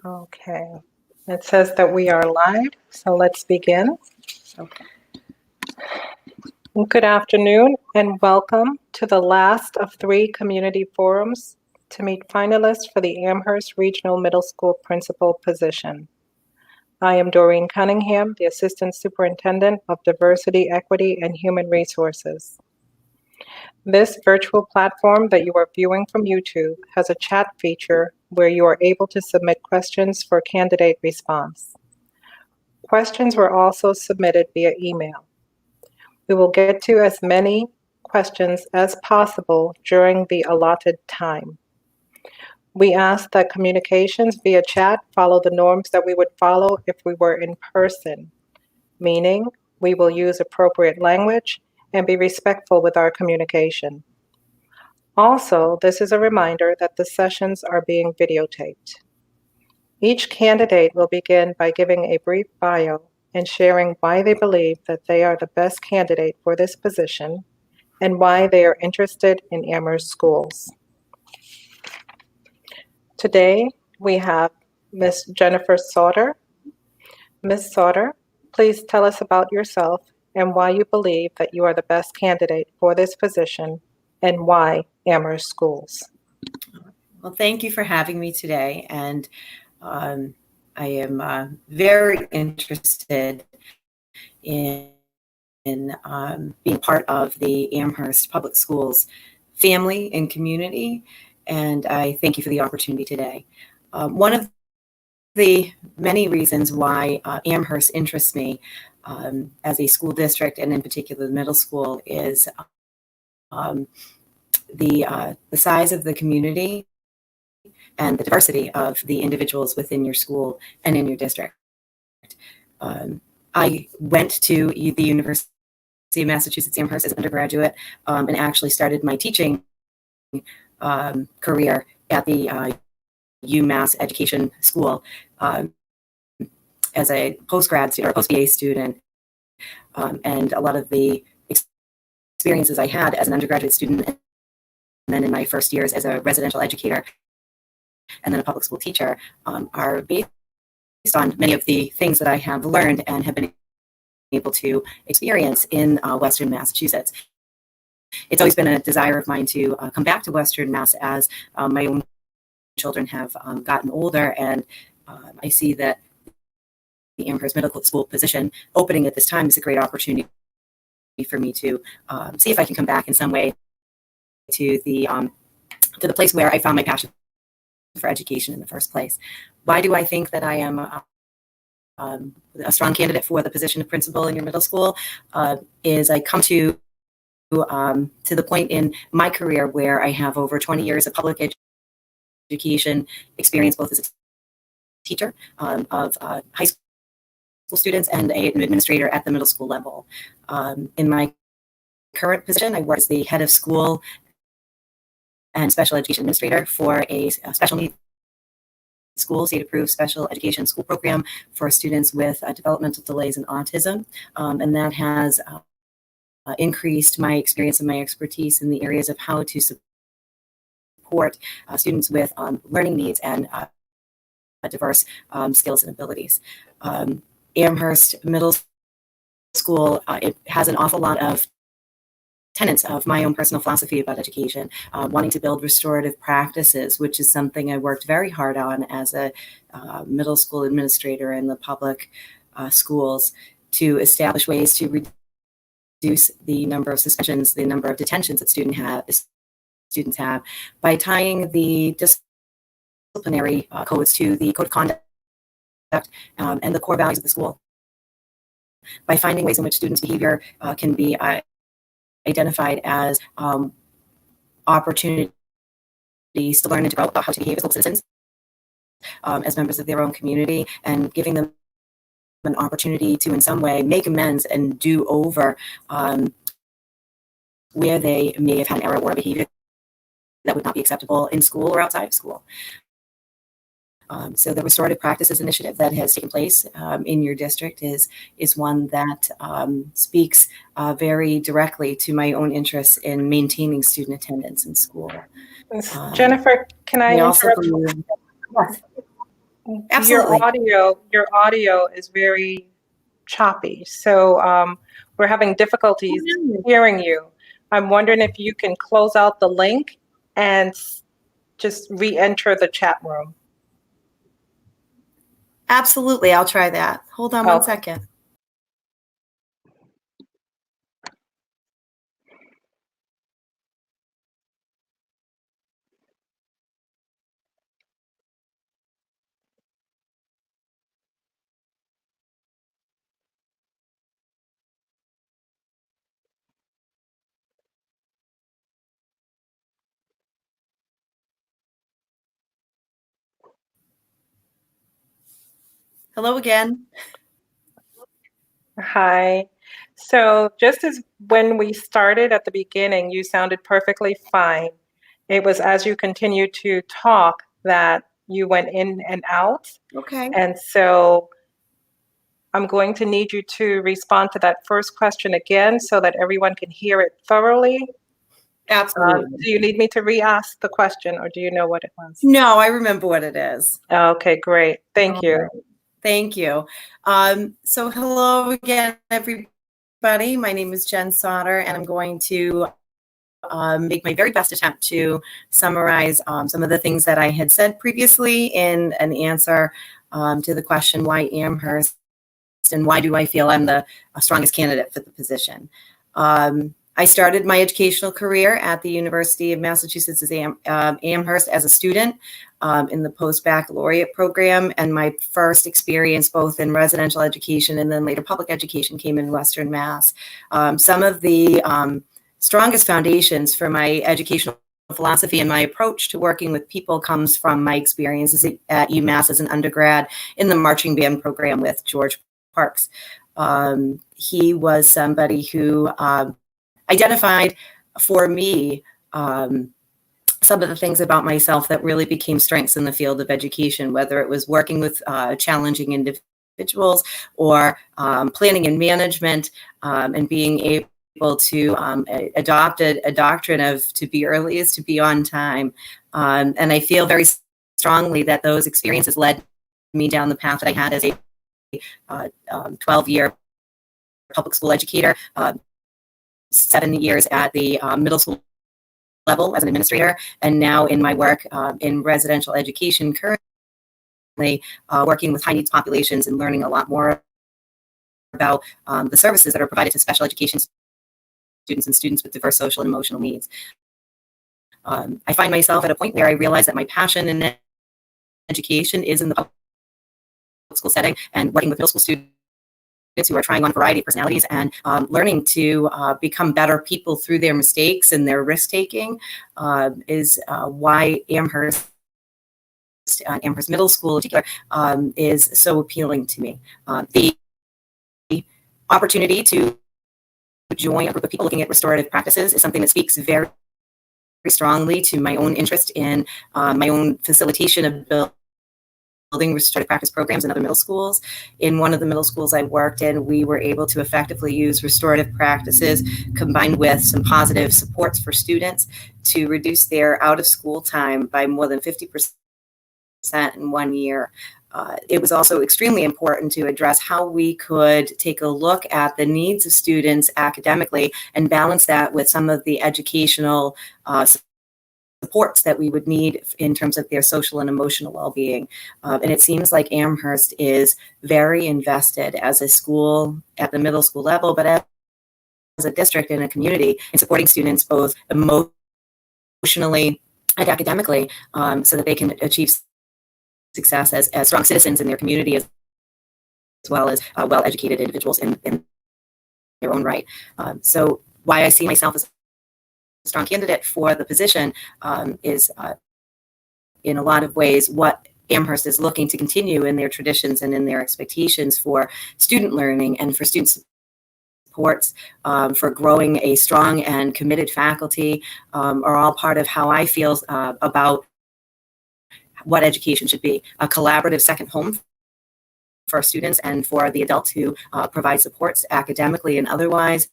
Okay. It says that we are live, so let's begin. Okay. Good afternoon and welcome to the last of 3 community forums to meet finalists for the Amherst Regional Middle School principal position. I am Doreen Cunningham, the Assistant Superintendent of Diversity, Equity, and Human Resources. This virtual platform that you are viewing from YouTube has a chat feature where you are able to submit questions for candidate response. Questions were also submitted via email. We will get to as many questions as possible during the allotted time. We ask that communications via chat follow the norms that we would follow if we were in person, meaning we will use appropriate language and be respectful with our communication. Also, this is a reminder that the sessions are being videotaped. Each candidate will begin by giving a brief bio and sharing why they believe that they are the best candidate for this position and why they are interested in Amherst schools. Today, we have Ms. Jennifer Sauter. Ms. Sauter, please tell us about yourself and why you believe that you are the best candidate for this position and why Amherst schools. Well, thank you for having me today. And I am very interested in being part of the Amherst Public Schools family and community. And I thank you for the opportunity today. One of the many reasons why Amherst interests me as a school district, and in particular the middle school, is the size of the community and the diversity of the individuals within your school and in your district. I went to the University of Massachusetts Amherst as an undergraduate and actually started my teaching career at the UMass Education School as a post-grad student or post-BA student. And a lot of the experiences I had as an undergraduate student and then in my first years as a residential educator and then a public school teacher are based on many of the things that I have learned and have been able to experience in Western Massachusetts. It's always been a desire of mine to come back to Western Mass as my own children have gotten older, and I see that the Amherst Middle School position opening at this time is a great opportunity for me to see if I can come back in some way to the place where I found my passion for education in the first place. Why do I think that I am a strong candidate for the position of principal in your middle school? Is I come to the point in my career where I have over 20 years of public education experience, both as a teacher of high school students and an administrator at the middle school level. In my current position, I work as the head of school and special education administrator for a special needs school, state-approved special education school program for students with developmental delays and autism. And that has increased my experience and my expertise in the areas of how to support students with learning needs and diverse skills and abilities. Amherst Middle School, it has an awful lot of tenets of my own personal philosophy about education, wanting to build restorative practices, which is something I worked very hard on as a middle school administrator in the public schools, to establish ways to reduce the number of suspensions, the number of detentions that students have, by tying the disciplinary codes to the code of conduct and the core values of the school, by finding ways in which students' behavior can be identified as opportunities to learn and to grow about how to behave as citizens, as members of their own community, and giving them an opportunity to in some way make amends and do over where they may have had an error or a behavior that would not be acceptable in school or outside of school. So the Restorative Practices Initiative that has taken place in your district is one that speaks very directly to my own interests in maintaining student attendance in school. Jennifer, can I interrupt? Yes. Absolutely. Your audio is very choppy. So we're having difficulties hearing you. I'm wondering if you can close out the link and just re-enter the chat room. Absolutely. I'll try that. Hold on one Okay. second. Hello again. Hi. So just as when we started at the beginning, you sounded perfectly fine. It was as you continued to talk that you went in and out. Okay. And so I'm going to need you to respond to that first question again so that everyone can hear it thoroughly. Absolutely. Do you need me to re-ask the question or do you know what it was? No, I remember what it is. Okay, great. Thank you. Right. Thank you. So hello again, everybody. My name is Jen Sauter, and I'm going to make my very best attempt to summarize some of the things that I had said previously in an answer to the question, why Amherst and why do I feel I'm the strongest candidate for the position. I started my educational career at the University of Massachusetts Amherst as a student in the post-baccalaureate program, and my first experience both in residential education and then later public education came in Western Mass. Some of the strongest foundations for my educational philosophy and my approach to working with people comes from my experiences at UMass as an undergrad in the marching band program with George Parks. He was somebody who identified for me some of the things about myself that really became strengths in the field of education, whether it was working with challenging individuals or planning and management and being able to adopt a doctrine of to be early is to be on time. And I feel very strongly that those experiences led me down the path that I had as a 12-year public school educator, 7 years at the middle school level as an administrator, and now in my work in residential education currently, working with high needs populations and learning a lot more about the services that are provided to special education students and students with diverse social and emotional needs. I find myself at a point where I realize that my passion in education is in the public school setting and working with middle school students who are trying on a variety of personalities and learning to become better people through their mistakes and their risk-taking is why Amherst Middle School in particular is so appealing to me. The opportunity to join a group of people looking at restorative practices is something that speaks very strongly to my own interest in my own facilitation of building restorative practice programs in other middle schools. In one of the middle schools I worked in, we were able to effectively use restorative practices combined with some positive supports for students to reduce their out-of-school time by more than 50% in 1 year. It was also extremely important to address how we could take a look at the needs of students academically and balance that with some of the educational supports that we would need in terms of their social and emotional well-being. And it seems like Amherst is very invested as a school at the middle school level, but as a district and a community in supporting students both emotionally and academically so that they can achieve success as strong citizens in their community as well as well-educated individuals in their own right. So why I see myself as a strong candidate for the position is in a lot of ways what Amherst is looking to continue in their traditions and in their expectations for student learning and for student supports, for growing a strong and committed faculty are all part of how I feel about what education should be. A collaborative second home for students and for the adults who provide supports academically and otherwise.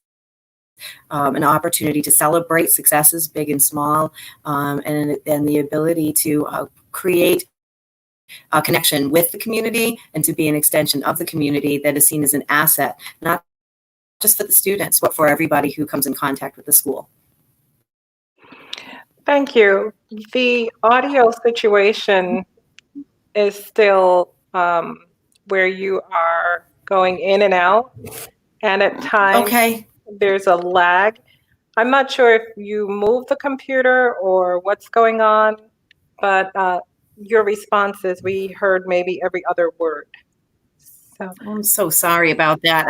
An opportunity to celebrate successes, big and small, and the ability to create connection with the community and to be an extension of the community that is seen as an asset, not just for the students, but for everybody who comes in contact with the school. Thank you. The audio situation is still where you are going in and out, and at times there's a lag. I'm not sure if you moved the computer or what's going on, but your responses, we heard maybe every other word. So I'm so sorry about that.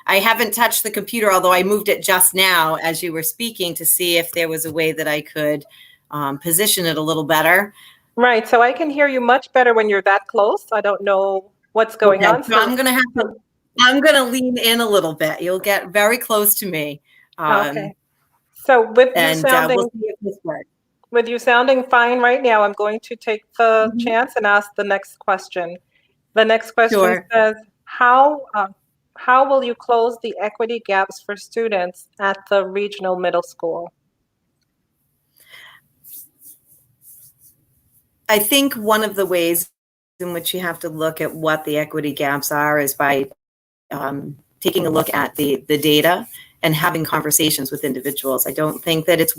I haven't touched the computer, although I moved it just now as you were speaking to see if there was a way that I could position it a little better. Right. So I can hear you much better when you're that close. I don't know what's going on. So I'm going to lean in a little bit. You'll get very close to me. Okay. So with you sounding, we'll see if this works. With you sounding fine right now, I'm going to take the chance and ask the next question. The next question says, how will you close the equity gaps for students at the regional middle school? I think one of the ways in which you have to look at what the equity gaps are is by taking a look at the data and having conversations with individuals. I don't think that it's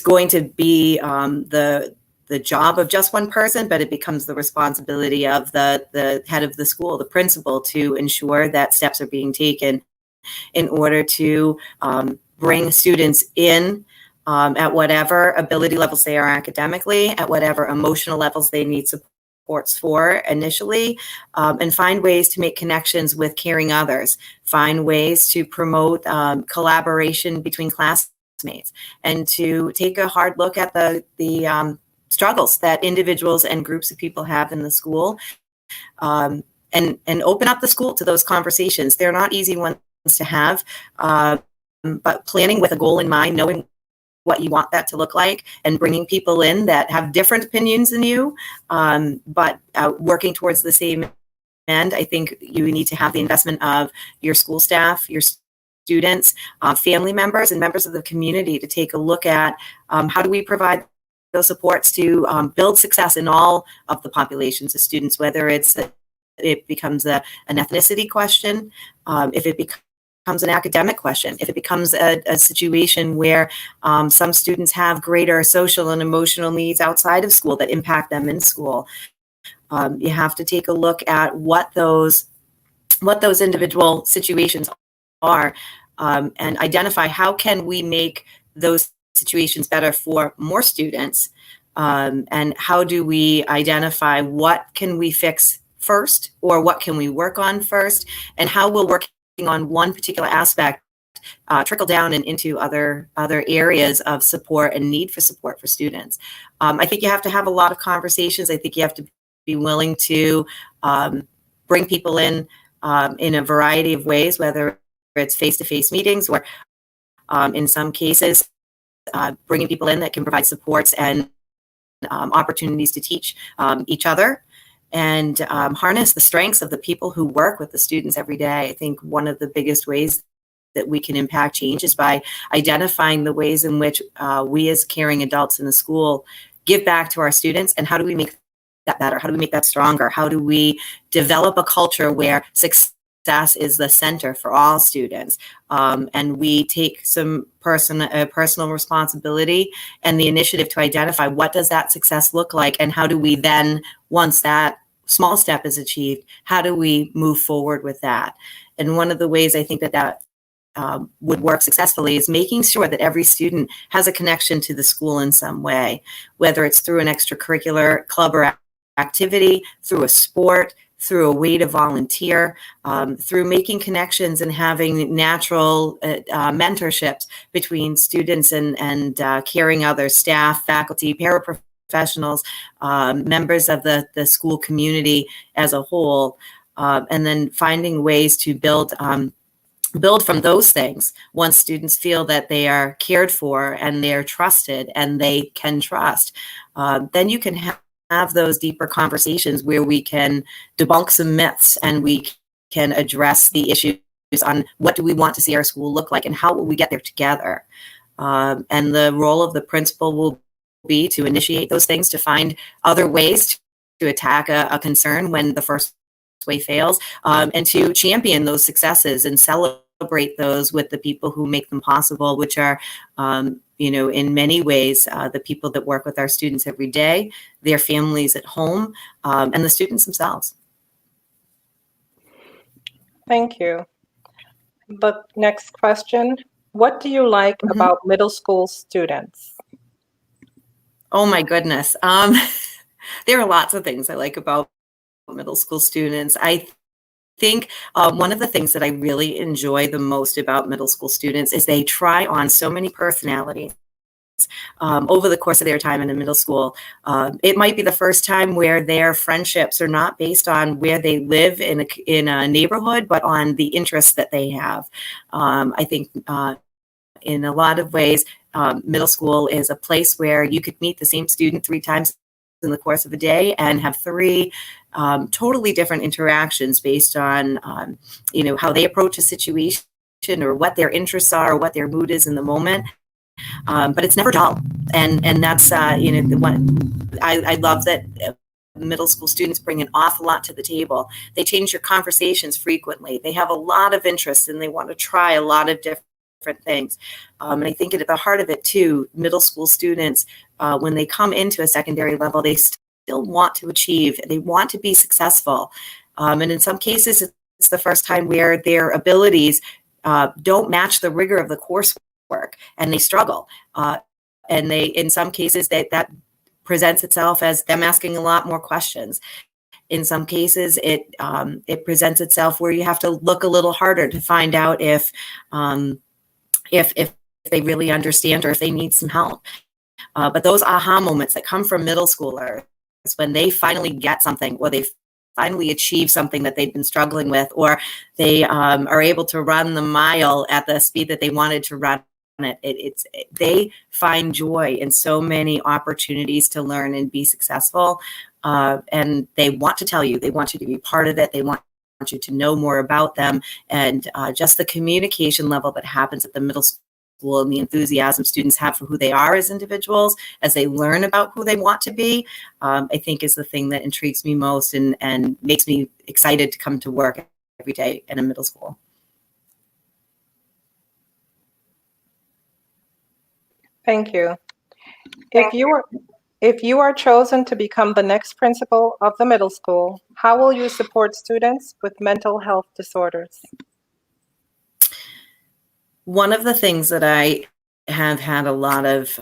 going to be the job of just one person, but it becomes the responsibility of the head of the school, the principal, to ensure that steps are being taken in order to bring students in at whatever ability levels they are academically, at whatever emotional levels they need supports for initially, and find ways to make connections with caring others, find ways to promote collaboration between classmates, and to take a hard look at the struggles that individuals and groups of people have in the school, and open up the school to those conversations. They're not easy ones to have, but planning with a goal in mind, knowing what you want that to look like, and bringing people in that have different opinions than you, but working towards the same end. I think you need to have the investment of your school staff, your students, family members, and members of the community to take a look at how do we provide those supports to build success in all of the populations of students, whether it becomes an ethnicity question, if it becomes an academic question, if it becomes a situation where some students have greater social and emotional needs outside of school that impact them in school. You have to take a look at what those individual situations are, and identify how can we make those situations better for more students, and how do we identify what can we fix first, or what can we work on first, and how will working on one particular aspect trickle down and into other areas of support and need for support for students. I think you have to have a lot of conversations. I think you have to be willing to bring people in a variety of ways, whether it's face-to-face meetings or in some cases bringing people in that can provide supports and opportunities to teach each other and harness the strengths of the people who work with the students every day. I think one of the biggest ways that we can impact change is by identifying the ways in which we as caring adults in the school give back to our students, and how do we make that better? How do we make that stronger? How do we develop a culture where success is the center for all students, and we take some personal responsibility and the initiative to identify what does that success look like, and how do we then, once that small step is achieved, how do we move forward with that? And one of the ways I think that would work successfully is making sure that every student has a connection to the school in some way, whether it's through an extracurricular club or activity, through a sport, through a way to volunteer, through making connections and having natural mentorships between students and caring others, staff, faculty, paraprofessionals, members of the school community as a whole, and then finding ways to build from those things. Once students feel that they are cared for and they're trusted and they can trust, then you can have those deeper conversations where we can debunk some myths and we can address the issues on what do we want to see our school look like and how will we get there together. And the role of the principal will be to initiate those things, to find other ways to attack a concern when the first way fails, and to champion those successes and celebrate those with the people who make them possible, which are, in many ways, the people that work with our students every day, their families at home, and the students themselves. Thank you. The next question, what do you like about middle school students? Oh my goodness. There are lots of things I like about middle school students. I think one of the things that I really enjoy the most about middle school students is they try on so many personalities. Over the course of their time in the middle school. It might be the first time where their friendships are not based on where they live in a neighborhood, but on the interests that they have. I think in a lot of ways, middle school is a place where you could meet the same student 3 times in the course of a day and have 3 totally different interactions based on how they approach a situation or what their interests are or what their mood is in the moment. But it's never dull, and that's the one I love that middle school students bring an awful lot to the table. They change your conversations frequently. They have a lot of interest and they want to try a lot of different things. And I think at the heart of it too, middle school students, when they come into a secondary level, they still want to achieve. They want to be successful, and in some cases, it's the first time where their abilities don't match the rigor of the coursework. And they struggle, and they, in some cases, that presents itself as them asking a lot more questions. In some cases, it presents itself where you have to look a little harder to find out if they really understand or if they need some help. But those aha moments that come from middle schoolers, when they finally get something, or they finally achieve something that they've been struggling with, or they are able to run the mile at the speed that they wanted to run. They find joy in so many opportunities to learn and be successful, and they want to tell you. They want you to be part of it. They want you to know more about them, and just the communication level that happens at the middle school and the enthusiasm students have for who they are as individuals as they learn about who they want to be, I think is the thing that intrigues me most and makes me excited to come to work every day in a middle school. Thank you. If you are chosen to become the next principal of the middle school, how will you support students with mental health disorders? One of the things that I have had a lot of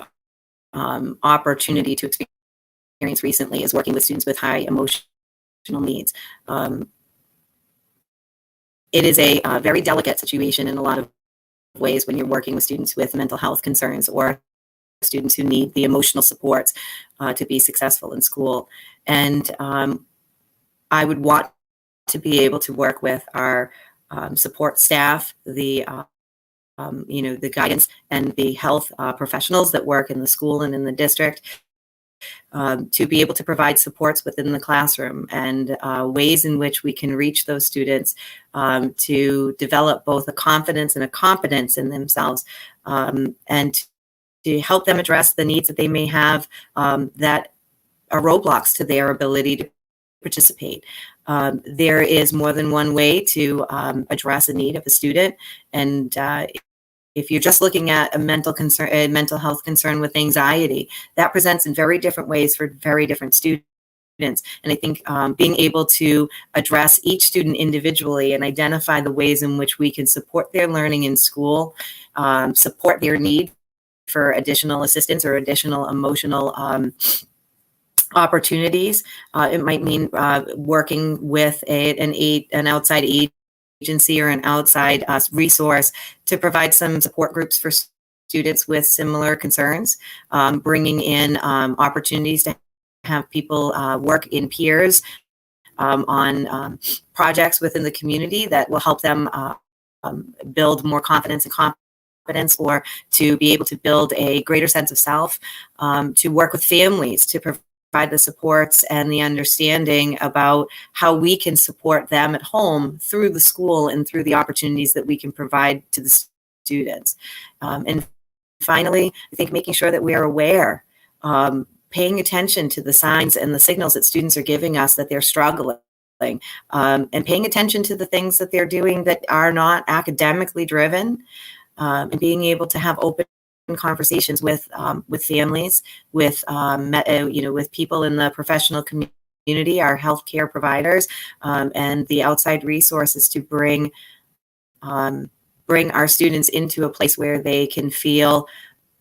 opportunity to experience recently is working with students with high emotional needs. It is a very delicate situation in a lot of ways when you're working with students with mental health concerns or students who need the emotional supports to be successful in school. And I would want to be able to work with our support staff, the guidance and the health professionals that work in the school and in the district, to be able to provide supports within the classroom and ways in which we can reach those students to develop both a confidence and a competence in themselves, and to help them address the needs that they may have that are roadblocks to their ability to participate. There is more than one way to address a need of a student, and if you're just looking at a mental health concern with anxiety, that presents in very different ways for very different students. And I think being able to address each student individually and identify the ways in which we can support their learning in school, support their need for additional assistance or additional emotional opportunities. It might mean working with an outside agency or an outside resource to provide some support groups for students with similar concerns, bringing in opportunities to have people work in peers on projects within the community that will help them build more confidence and competence, or to be able to build a greater sense of self, to work with families to provide the supports and the understanding about how we can support them at home through the school and through the opportunities that we can provide to the students. And finally, I think making sure that we are aware paying attention to the signs and the signals that students are giving us that they're struggling, and paying attention to the things that they're doing that are not academically driven, and being able to have open conversations with families, with with people in the professional community, our healthcare providers, and the outside resources to bring our students into a place where they can feel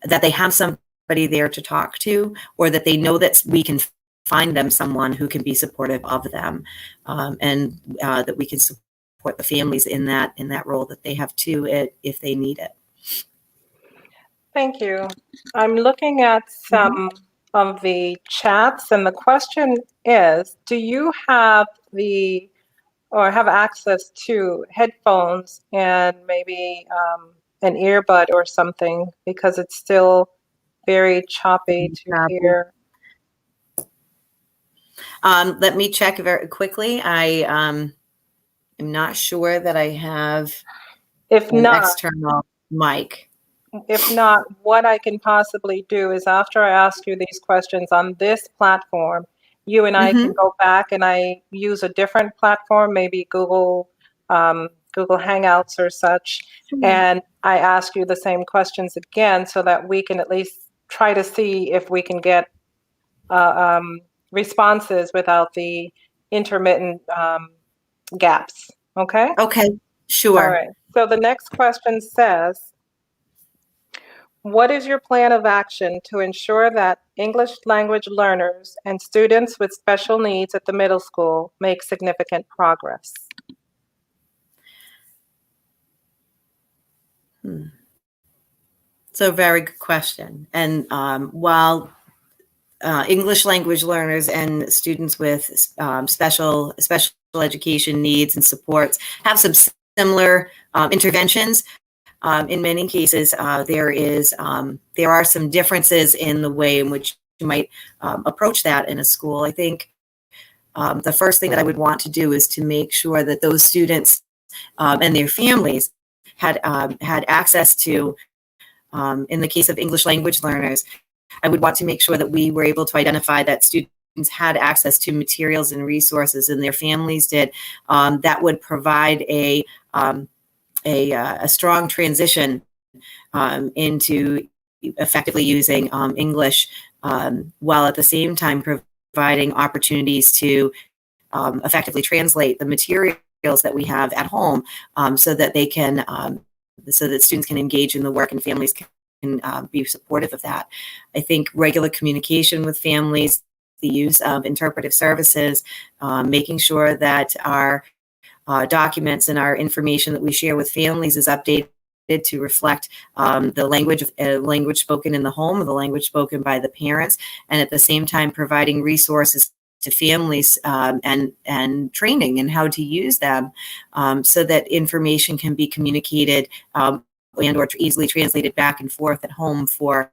that they have somebody there to talk to, or that they know that we can find them someone who can be supportive of them, and that we can support the families in that role that they have too, if they need it. Thank you. I'm looking at some of the chats, and the question is, do you have have access to headphones and maybe an earbud or something, because it's still very choppy to hear? Let me check very quickly. I am not sure that I have an external mic. If not, what I can possibly do is, after I ask you these questions on this platform, you and I can go back and I use a different platform, maybe Google Hangouts or such, and I ask you the same questions again, so that we can at least try to see if we can get responses without the intermittent gaps. Okay? Okay, sure. All right. So the next question says, what is your plan of action to ensure that English language learners and students with special needs at the middle school make significant progress? So, very good question. And while English language learners and students with special education needs and supports have some similar interventions, in many cases there are some differences in the way in which you might approach that in a school. I think the first thing that I would want to do is to make sure that those students and their families had access to, in the case of English language learners, I would want to make sure that we were able to identify that students had access to materials and resources, and their families did, that would provide a strong transition into effectively using English, while at the same time providing opportunities to effectively translate the materials that we have at home, so that they can, so that students can engage in the work and families can be supportive of that. I think regular communication with families, the use of interpretive services, making sure that our documents and our information that we share with families is updated to reflect the language spoken in the home, or the language spoken by the parents, and at the same time providing resources to families, and training and how to use them, so that information can be communicated and or easily translated back and forth at home for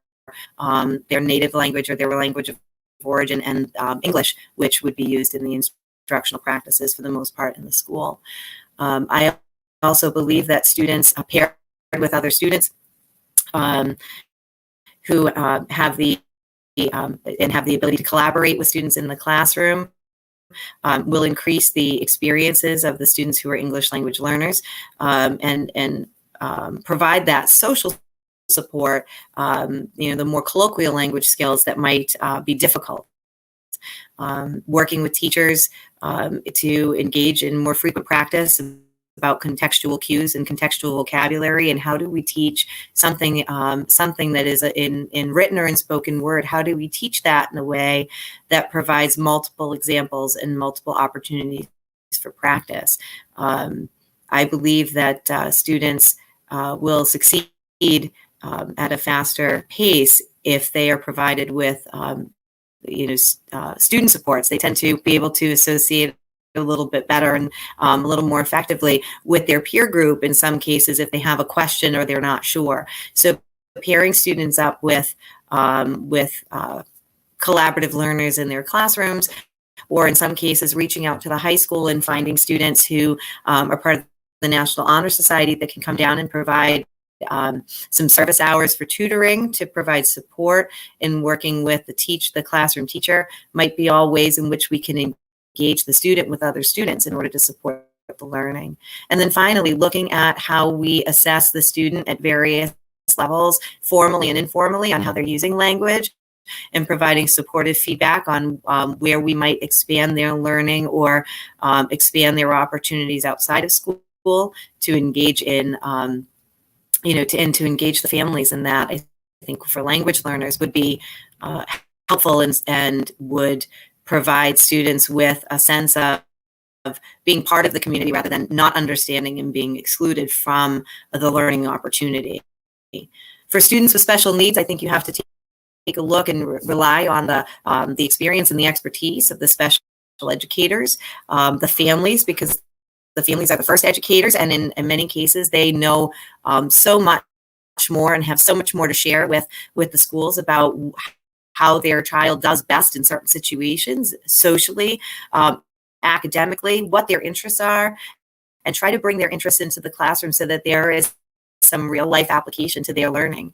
their native language or their language of origin, and English, which would be used in the instructional practices for the most part in the school. I also believe that students paired with other students who have the ability to collaborate with students in the classroom will increase the experiences of the students who are English language learners, and provide that social support, the more colloquial language skills that might be difficult. Working with teachers to engage in more frequent practice about contextual cues and contextual vocabulary, and how do we teach something that is in written or in spoken word? How do we teach that in a way that provides multiple examples and multiple opportunities for practice? I believe that students will succeed at a faster pace if they are provided with student supports. They tend to be able to associate a little bit better and a little more effectively with their peer group in some cases if they have a question or they're not sure. So pairing students up with collaborative learners in their classrooms, or in some cases reaching out to the high school and finding students who are part of the National Honor Society that can come down and provide some service hours for tutoring to provide support in working with the classroom teacher might be all ways in which we can engage the student with other students in order to support the learning. And then finally, looking at how we assess the student at various levels, formally and informally, on how they're using language, and providing supportive feedback on where we might expand their learning or expand their opportunities outside of school to engage in, to engage the families in that. I think for language learners would be helpful and would provide students with a sense of being part of the community rather than not understanding and being excluded from the learning opportunity. For students with special needs, I think you have to take a look and rely on the experience and the expertise of the special educators, the families, because the families are the first educators, and in many cases they know so much more and have so much more to share with the schools about how their child does best in certain situations, socially, academically, what their interests are, and try to bring their interests into the classroom so that there is some real life application to their learning.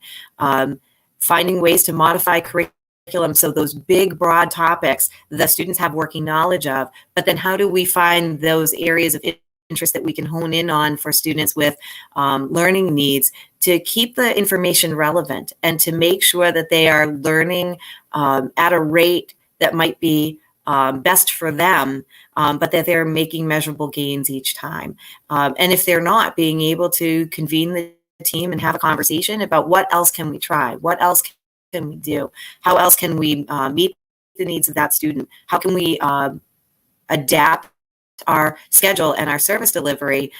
Finding ways to modify curriculum so those big, broad topics the students have working knowledge of, but then how do we find those areas of interest that we can hone in on for students with learning needs to keep the information relevant and to make sure that they are learning at a rate that might be best for them, but that they're making measurable gains each time. And if they're not, being able to convene the team and have a conversation about what else can we try, what else can we do, how else can we meet the needs of that student, how can we adapt our schedule and our service delivery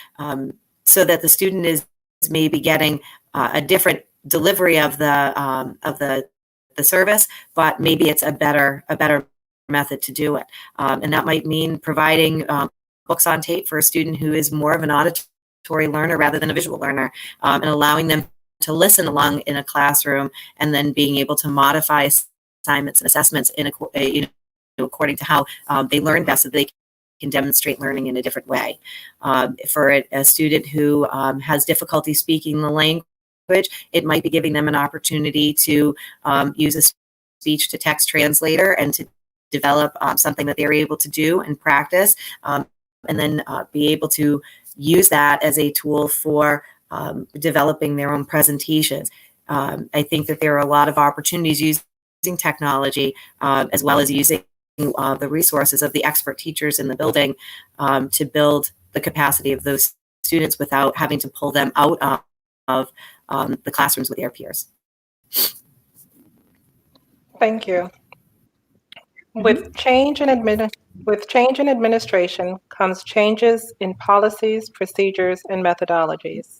so that the student is maybe getting a different delivery of the service, but maybe it's a better method to do it. And that might mean providing books on tape for a student who is more of an auditory learner rather than a visual learner, and allowing them to listen along in a classroom, and then being able to modify assignments and assessments according to how they learn best, so they can demonstrate learning in a different way. For a student who has difficulty speaking the language, it might be giving them an opportunity to use a speech to text translator and to develop something that they're able to do and practice, and then be able to use that as a tool for developing their own presentations. I think that there are a lot of opportunities using technology, as well as using the resources of the expert teachers in the building to build the capacity of those students without having to pull them out of the classrooms with their peers. Thank you. With change in administration comes changes in policies, procedures, and methodologies.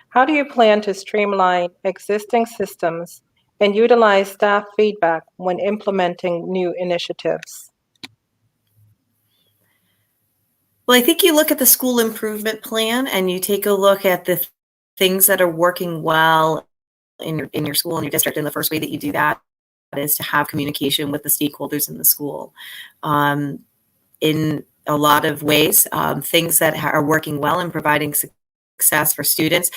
How do you plan to streamline existing systems and utilize staff feedback when implementing new initiatives? Well, I think you look at the school improvement plan and you take a look at the things that are working well in your school and your district. And the first way that you do that is to have communication with the stakeholders in the school. In a lot of ways, things that are working well and providing success for students,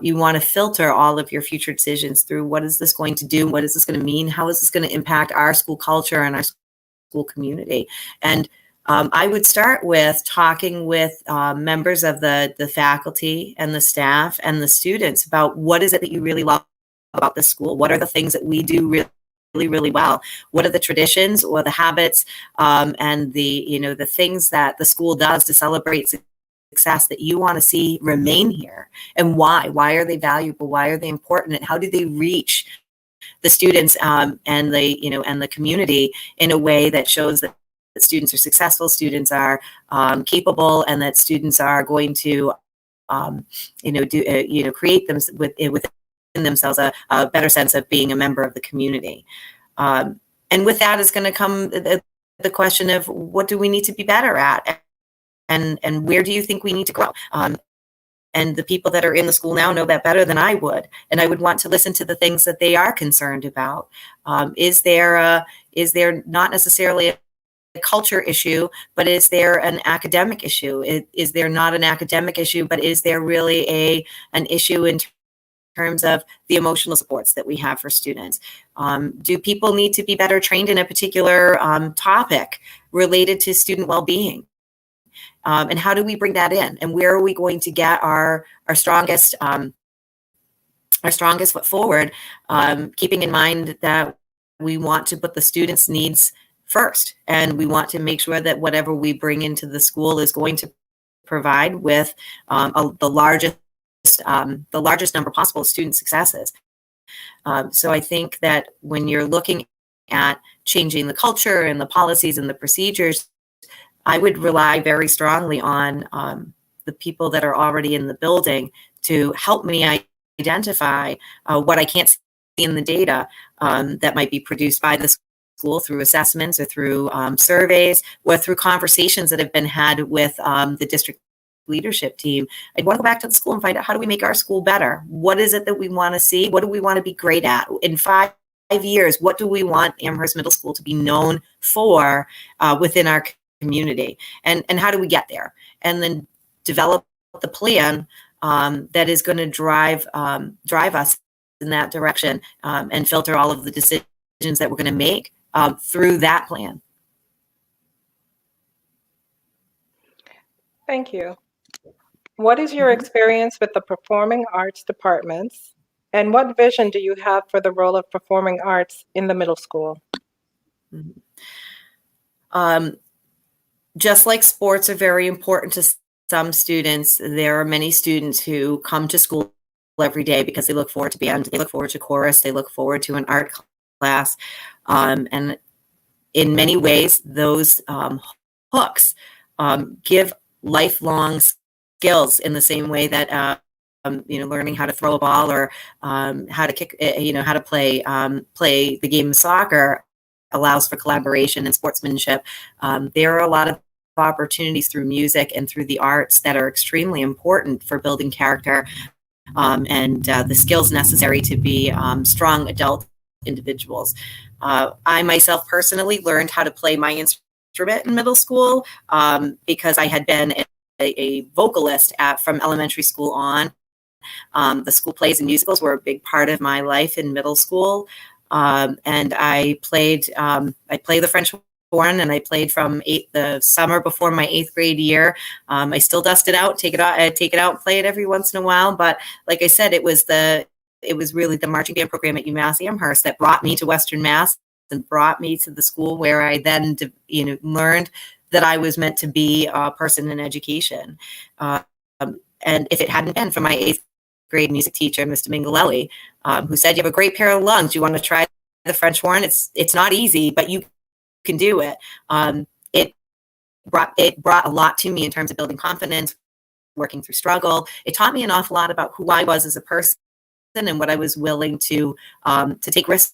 you want to filter all of your future decisions through what is this going to do? What is this going to mean? How is this going to impact our school culture and our school community? And I would start with talking with members of the faculty and the staff and the students about what is it that you really love about the school? What are the things that we do really well? What are the traditions or the habits and the things that the school does to celebrate success that you want to see remain here, and why? Why are they valuable? Why are they important? And how do they reach the students and the community in a way that shows that students are successful, students are capable, and that students are going to create them within themselves a better sense of being a member of the community. And with that is going to come the question of what do we need to be better at, and where do you think we need to grow? And the people that are in the school now know that better than I would, and I would want to listen to the things that they are concerned about. Is there not necessarily a culture issue, but is there an academic issue? Is there not an academic issue, but is there really an issue in terms of the emotional supports that we have for students? Do people need to be better trained in a particular topic related to student well-being? And how do we bring that in? And where are we going to get our strongest foot forward, keeping in mind that we want to put the students' needs first, and we want to make sure that whatever we bring into the school is going to provide with the largest number possible of student successes. So I think that when you're looking at changing the culture and the policies and the procedures, I would rely very strongly on the people that are already in the building to help me identify what I can't see in the data that might be produced by the school through assessments or through surveys or through conversations that have been had with the district leadership team. I'd want to go back to the school and find out, how do we make our school better? What is it that we want to see? What do we want to be great at? In 5 years, what do we want Amherst Middle School to be known for within our community? And how do we get there? And then develop the plan that is going to drive us in that direction, and filter all of the decisions that we're going to make through that plan. Thank you. What is your experience with the performing arts departments, and what vision do you have for the role of performing arts in the middle school? Just like sports are very important to some students, there are many students who come to school every day because they look forward to band, they look forward to chorus, they look forward to an art class. And in many ways, those hooks give lifelong skills in the same way that learning how to throw a ball or how to kick, how to play the game of soccer allows for collaboration and sportsmanship. There are a lot of opportunities through music and through the arts that are extremely important for building character and the skills necessary to be strong adult individuals. I myself personally learned how to play my instrument in middle school because I had been a vocalist from elementary school on. The school plays and musicals were a big part of my life in middle school. And I played the French horn, and I played from the summer before my 8th grade year. I still dust it out, take it out, and play it every once in a while. But like I said, it was really the marching band program at UMass Amherst that brought me to Western Mass and brought me to the school where I then learned that I was meant to be a person in education. And if it hadn't been for my 8th grade music teacher, Mr. Mingalelli, who said, "You have a great pair of lungs. Do you want to try the French horn? It's not easy, but you can do it." It brought a lot to me in terms of building confidence, working through struggle. It taught me an awful lot about who I was as a person and what I was willing to take risks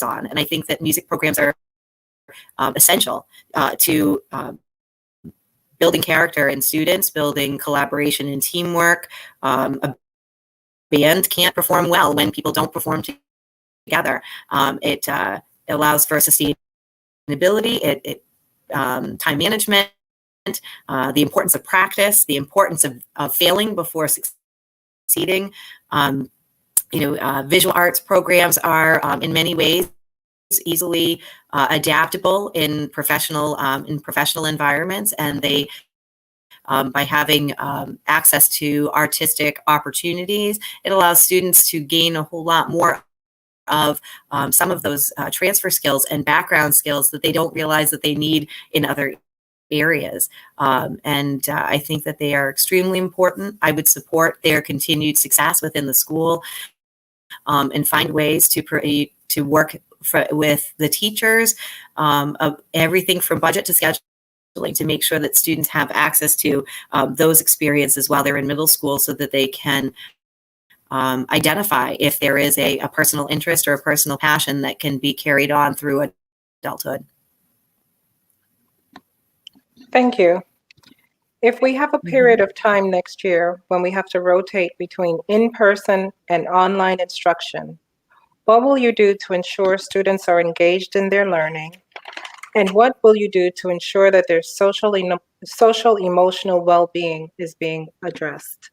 on. And I think that music programs are essential to building character in students, building collaboration and teamwork. A band can't perform well when people don't perform together. It allows for sustainability, time management, the importance of practice, the importance of failing before succeeding. Visual arts programs are in many ways easily adaptable in professional environments, and they by having access to artistic opportunities, it allows students to gain a whole lot more of some of those transfer skills and background skills that they don't realize that they need in other areas. I think that they are extremely important. I would support their continued success within the school and find ways to work with the teachers of everything from budget to scheduling to make sure that students have access to those experiences while they're in middle school so that they can identify if there is a personal interest or a personal passion that can be carried on through adulthood. Thank you. If we have a period of time next year when we have to rotate between in-person and online instruction, what will you do to ensure students are engaged in their learning? And what will you do to ensure that their social emotional well-being is being addressed?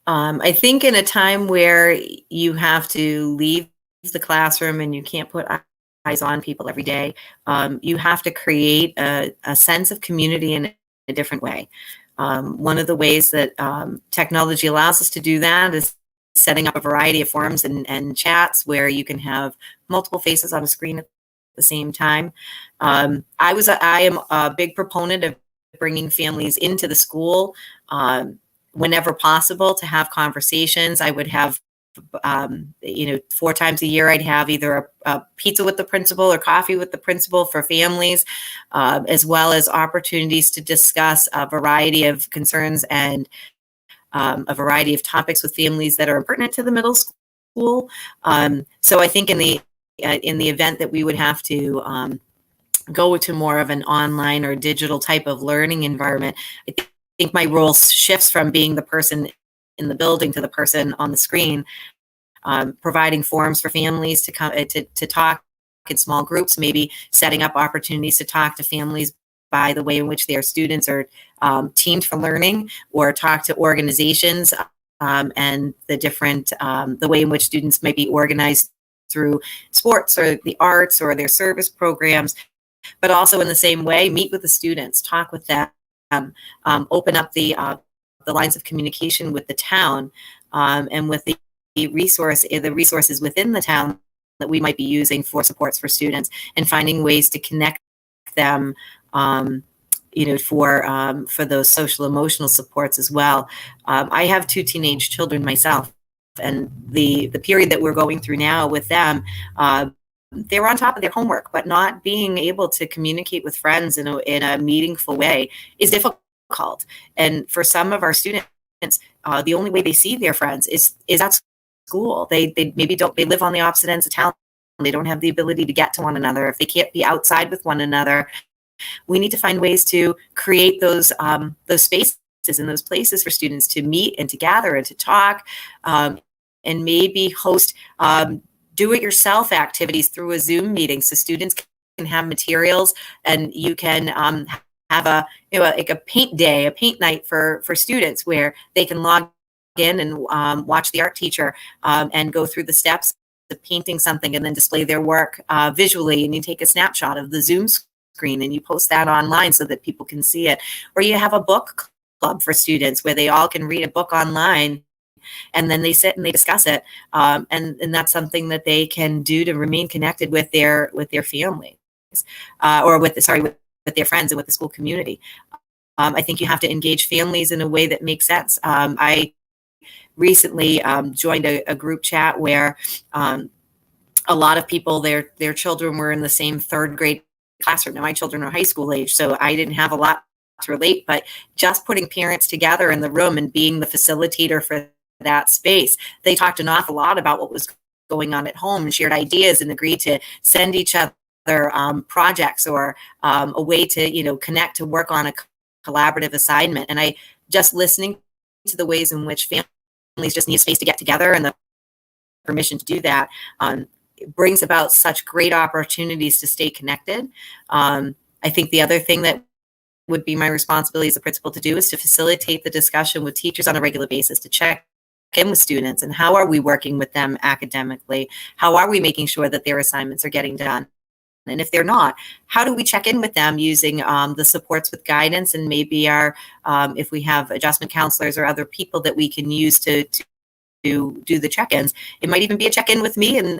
I think in a time where you have to leave the classroom and you can't put eyes on people every day, you have to create a sense of community in a different way. One of the ways that technology allows us to do that is setting up a variety of forums and chats where you can have multiple faces on a screen at the same time. I am a big proponent of bringing families into the school whenever possible to have conversations. I would have 4 times a year, I'd have either a pizza with the principal or coffee with the principal for families, as well as opportunities to discuss a variety of concerns and a variety of topics with families that are pertinent to the middle school. So I think in the event that we would have to go to more of an online or digital type of learning environment, I think my role shifts from being the person in the building to the person on the screen, providing forums for families to come to talk in small groups, maybe setting up opportunities to talk to families by the way in which their students are teamed for learning, or talk to organizations and the way in which students might be organized through sports or the arts or their service programs, but also in the same way, meet with the students, talk with them, open up the lines of communication with the town, and with the resources within the town that we might be using for supports for students, and finding ways to connect them, for those social emotional supports as well. I have 2 teenage children myself, and the period that we're going through now with them, they're on top of their homework, but not being able to communicate with friends in a meaningful way is difficult. And for some of our students, the only way they see their friends is at school. They maybe they live on the opposite ends of town. They don't have the ability to get to one another. If they can't be outside with one another, we need to find ways to create those spaces and those places for students to meet and to gather and to talk, and maybe host do-it-yourself activities through a Zoom meeting, so students can have materials, and you can have like a paint day, a paint night for students, where they can log in and watch the art teacher and go through the steps of painting something, and then display their work visually, and you take a snapshot of the Zoom screen and you post that online so that people can see it. Or you have a book club for students where they all can read a book online, and then they sit and they discuss it, and that's something that they can do to remain connected with their families, or with their friends and with the school community. I think you have to engage families in a way that makes sense. I recently joined a group chat where a lot of people, their children were in the same 3rd grade classroom. Now my children are high school age, so I didn't have a lot to relate, but just putting parents together in the room and being the facilitator for that space, they talked an awful lot about what was going on at home and shared ideas and agreed to send each other projects or a way to connect to work on a collaborative assignment. And I just listening to the ways in which families just need space to get together and the permission to do that brings about such great opportunities to stay connected. I think the other thing that would be my responsibility as a principal to do is to facilitate the discussion with teachers on a regular basis, to check in with students and how are we working with them academically? How are we making sure that their assignments are getting done? And if they're not, how do we check in with them using the supports with guidance, and maybe if we have adjustment counselors or other people that we can use to do the check-ins. It might even be a check-in with me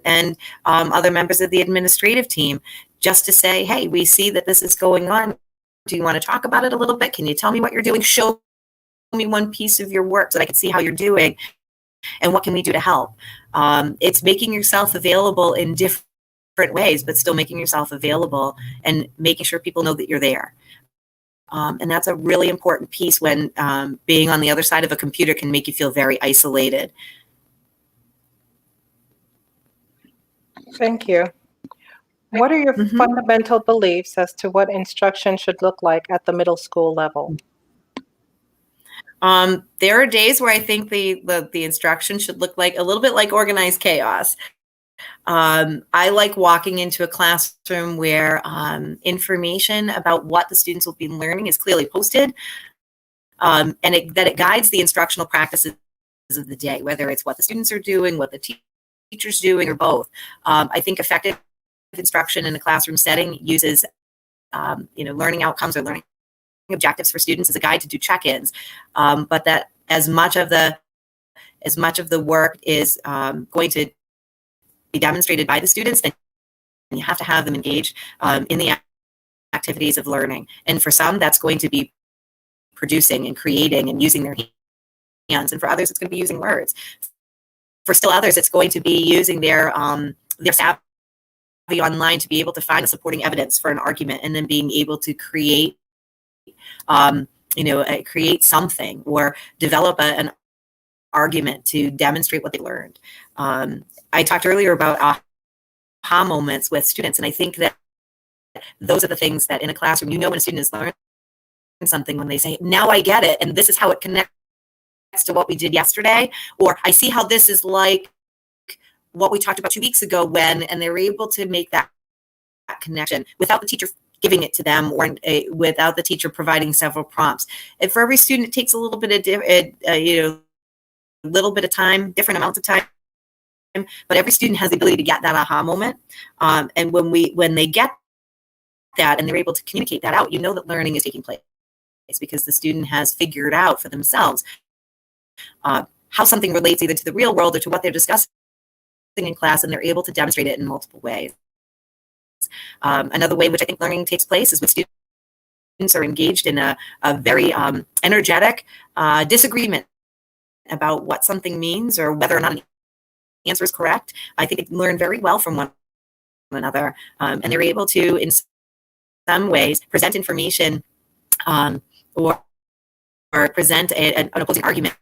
and other members of the administrative team, just to say, hey, we see that this is going on. Do you want to talk about it a little bit? Can you tell me what you're doing? Show me one piece of your work so that I can see how you're doing, and what can we do to help? It's making yourself available in different ways, but still making yourself available and making sure people know that you're there. And that's a really important piece when being on the other side of a computer can make you feel very isolated. Thank you. What are your fundamental beliefs as to what instruction should look like at the middle school level? There are days where I think the instruction should look like a little bit like organized chaos. I like walking into a classroom where information about what the students will be learning is clearly posted. that it guides the instructional practices of the day, whether it's what the students are doing, what the teachers doing, or both. I think effective instruction in a classroom setting uses learning outcomes or learning objectives for students as a guide to do check-ins, but that as much of the work is going to be demonstrated by the students, then you have to have them engaged in the activities of learning. And for some, that's going to be producing and creating and using their hands, and for others, it's going to be using words. For still others, it's going to be using their savvy online to be able to find the supporting evidence for an argument, and then being able to create something or develop an argument to demonstrate what they learned. I talked earlier about aha moments with students, and I think that those are the things that in a classroom, when a student is learning something when they say, now I get it, and this is how it connects to what we did yesterday, or I see how this is like what we talked about 2 weeks ago and they're able to make that connection without the teacher giving it to them, or without the teacher providing several prompts. And for every student, it takes a little bit of time, different amounts of time, but every student has the ability to get that aha moment. And when they get that and they're able to communicate that out, that learning is taking place, because the student has figured out for themselves how something relates either to the real world or to what they're discussing in class, and they're able to demonstrate it in multiple ways. Another way in which I think learning takes place is when students are engaged in a very energetic disagreement about what something means or whether or not an answer is correct. I think they learn very well from one another, and they're able to, in some ways, present information or present an opposing argument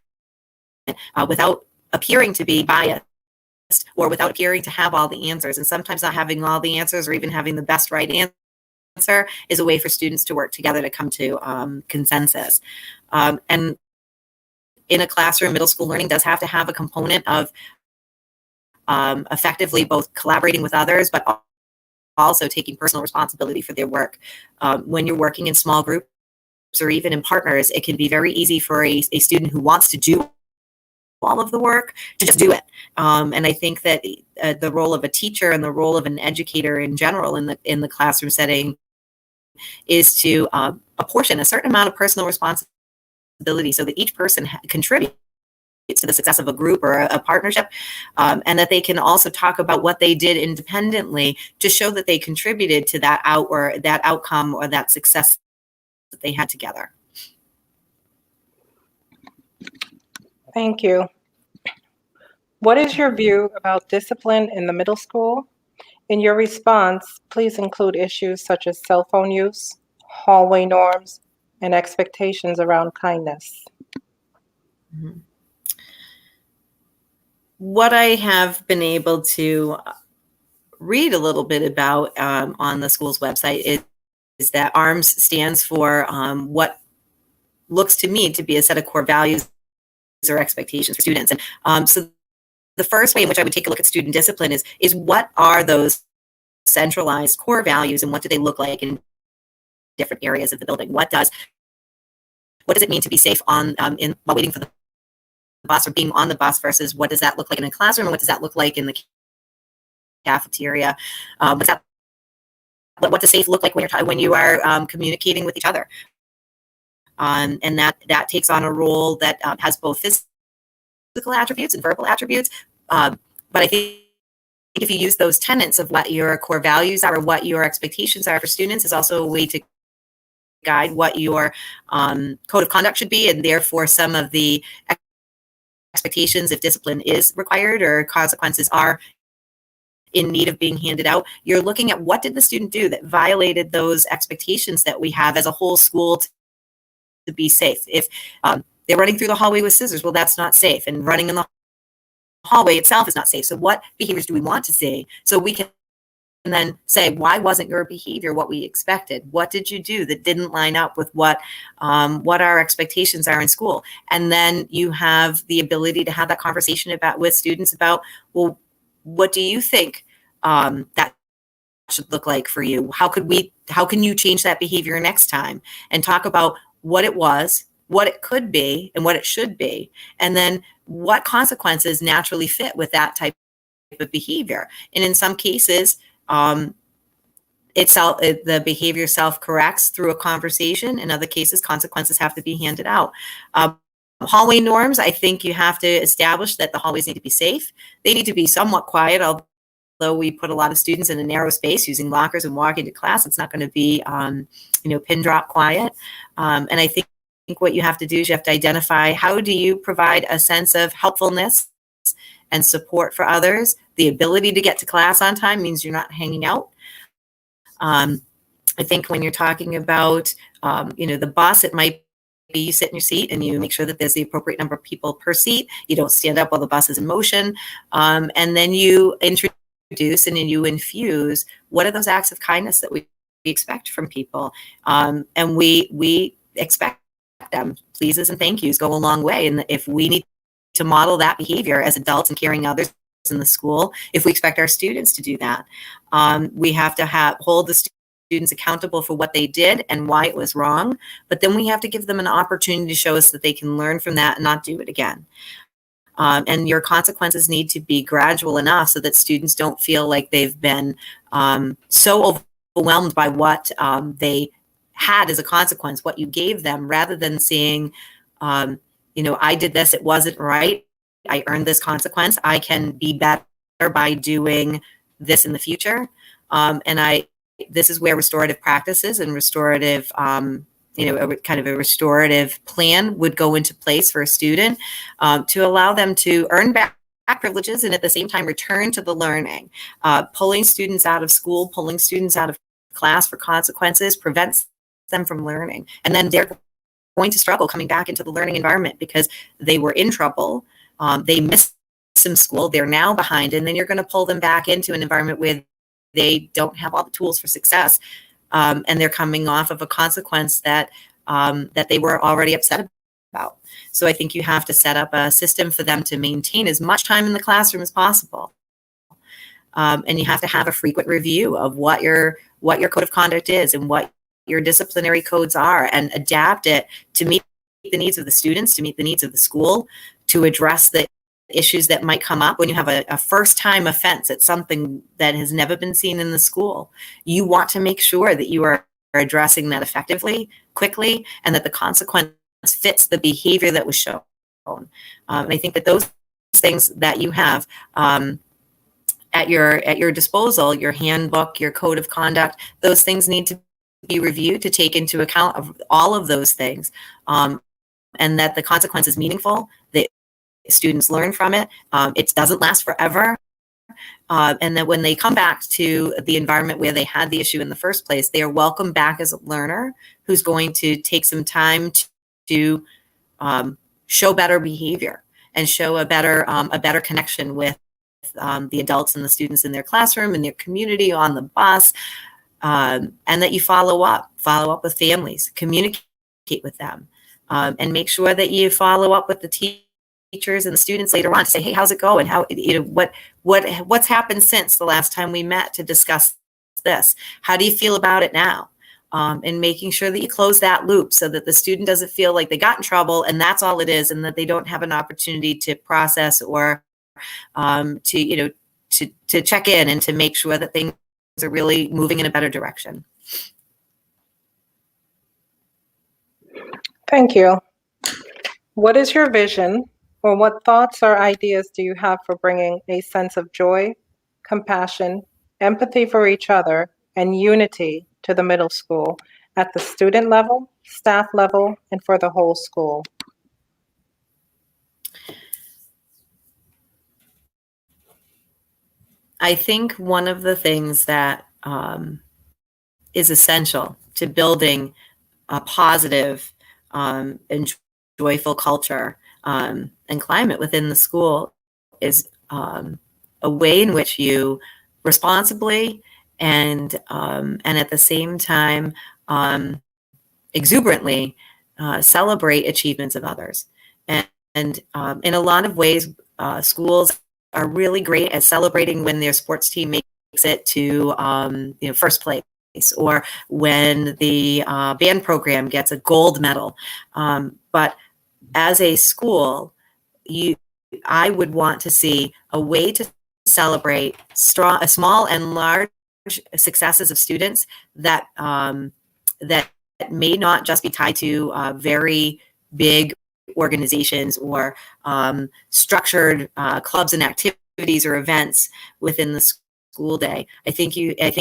without appearing to be biased, or without appearing to have all the answers. And sometimes not having all the answers, or even having the best right answer, is a way for students to work together to come to consensus. And in a classroom, middle school learning does have to have a component of effectively both collaborating with others, but also taking personal responsibility for their work. When you're working in small groups or even in partners, it can be very easy for a student who wants to do all of the work to just do it. And I think that the role of a teacher and the role of an educator in general in the classroom setting is to apportion a certain amount of personal responsibility so that each person contributes to the success of a group or a partnership, and that they can also talk about what they did independently to show that they contributed to that outcome or that success that they had together. Thank you. What is your view about discipline in the middle school? In your response, please include issues such as cell phone use, hallway norms, and expectations around kindness. Mm-hmm. What I have been able to read a little bit about on the school's website is that ARMS stands for what looks to me to be a set of core values or expectations for students. And so the first way in which I would take a look at student discipline is what are those centralized core values, and what do they look like in different areas of the building? What does it mean to be safe while waiting for the bus or being on the bus, versus what does that look like in a classroom, and what does that look like in the cafeteria? What does safe look like when you are communicating with each other? And that takes on a role that has both physical attributes and verbal attributes. But I think if you use those tenets of what your core values are or what your expectations are for students, is also a way to guide what your code of conduct should be, and therefore some of the expectations, if discipline is required or consequences are in need of being handed out, you're looking at what did the student do that violated those expectations that we have as a whole school to be safe. If they're running through the hallway with scissors, well, that's not safe. And running in the hallway itself is not safe. So what behaviors do we want to see? So we can then say, why wasn't your behavior what we expected? What did you do that didn't line up with what our expectations are in school? And then you have the ability to have that conversation with students about, well, what do you think that should look like for you? How can you change that behavior next time? And talk about what it was, what it could be and what it should be, and then what consequences naturally fit with that type of behavior. And in some cases, the behavior self-corrects through a conversation. In other cases, consequences have to be handed out. Hallway norms, I think you have to establish that the hallways need to be safe. They need to be somewhat quiet, although we put a lot of students in a narrow space using lockers and walking to class. It's not going to be, pin drop quiet. And I think what you have to do is you have to identify, how do you provide a sense of helpfulness and support for others? The ability to get to class on time means you're not hanging out. I think when you're talking about, the bus, it might be you sit in your seat and you make sure that there's the appropriate number of people per seat. You don't stand up while the bus is in motion. And then you introduce and then you infuse, what are those acts of kindness that we expect from people? And we expect them. Pleases and thank yous go a long way. And if we need to model that behavior as adults and carrying others in the school, if we expect our students to do that, we have to hold the students accountable for what they did and why it was wrong. But then we have to give them an opportunity to show us that they can learn from that and not do it again. And your consequences need to be gradual enough so that students don't feel like they've been so overwhelmed by what they had as a consequence, what you gave them, rather than seeing, I did this, it wasn't right, I earned this consequence, I can be better by doing this in the future. This is where restorative practices and restorative, kind of a restorative plan would go into place for a student, to allow them to earn back privileges and at the same time return to the learning. Pulling students out of school, pulling students out of class for consequences prevents them from learning. And then they're going to struggle coming back into the learning environment because they were in trouble. They missed some school. They're now behind. And then you're going to pull them back into an environment where they don't have all the tools for success. And they're coming off of a consequence that they were already upset about. So I think you have to set up a system for them to maintain as much time in the classroom as possible. And you have to have a frequent review of what your code of conduct is and what your disciplinary codes are, and adapt it to meet the needs of the students, to meet the needs of the school, to address the issues that might come up when you have a first-time offense. It's something that has never been seen in the school. You want to make sure that you are addressing that effectively, quickly, and that the consequence fits the behavior that was shown. And I think that those things that you have at your disposal, your handbook, your code of conduct, those things need to be reviewed to take into account of all of those things, and that the consequence is meaningful, that students learn from it. It doesn't last forever. And that when they come back to the environment where they had the issue in the first place, they are welcome back as a learner who's going to take some time to show better behavior and show a better connection with the adults and the students in their classroom, in their community, on the bus, and that you follow up with families, communicate with them, and make sure that you follow up with the teachers and the students later on to say, hey, how's it going? How, what's happened since the last time we met to discuss this? How do you feel about it now? And making sure that you close that loop so that the student doesn't feel like they got in trouble and that's all it is, and that they don't have an opportunity to process or to check in and to make sure that things are really moving in a better direction. Thank you. What is your vision, or what thoughts or ideas do you have for bringing a sense of joy, compassion, empathy for each other, and unity to the middle school at the student level, staff level, and for the whole school? I think one of the things that is essential to building a positive and joyful culture and climate within the school is a way in which you responsibly and at the same time exuberantly celebrate achievements of others. And in a lot of ways, schools are really great at celebrating when their sports team makes it to first place. or when the band program gets a gold medal. But as a school, I would want to see a way to celebrate small and large successes of students that that may not just be tied to very big organizations or structured clubs and activities or events within the school day. I think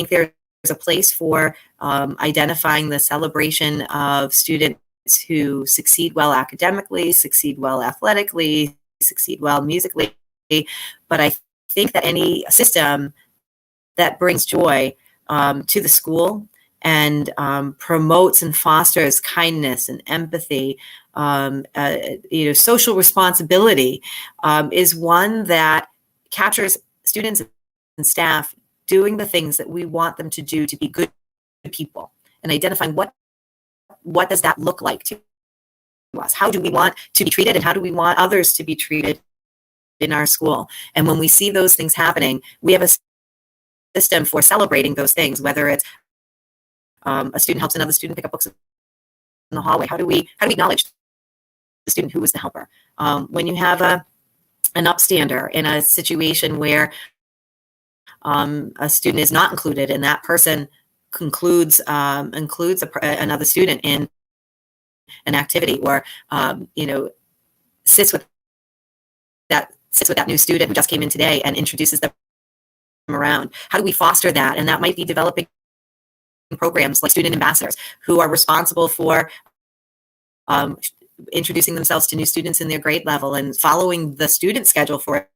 there's a place for identifying the celebration of students who succeed well academically, succeed well athletically, succeed well musically. But I think that any system that brings joy to the school and promotes and fosters kindness and empathy, social responsibility, is one that captures students and staff doing the things that we want them to do to be good people, and identifying what does that look like to us? How do we want to be treated, and how do we want others to be treated in our school? And when we see those things happening, we have a system for celebrating those things, whether it's a student helps another student pick up books in the hallway. How do we acknowledge the student who was the helper? When you have an upstander in a situation where a student is not included, and that person includes another student in an activity, or sits with that new student who just came in today and introduces them around. How do we foster that? And that might be developing programs like student ambassadors who are responsible for introducing themselves to new students in their grade level and following the student schedule for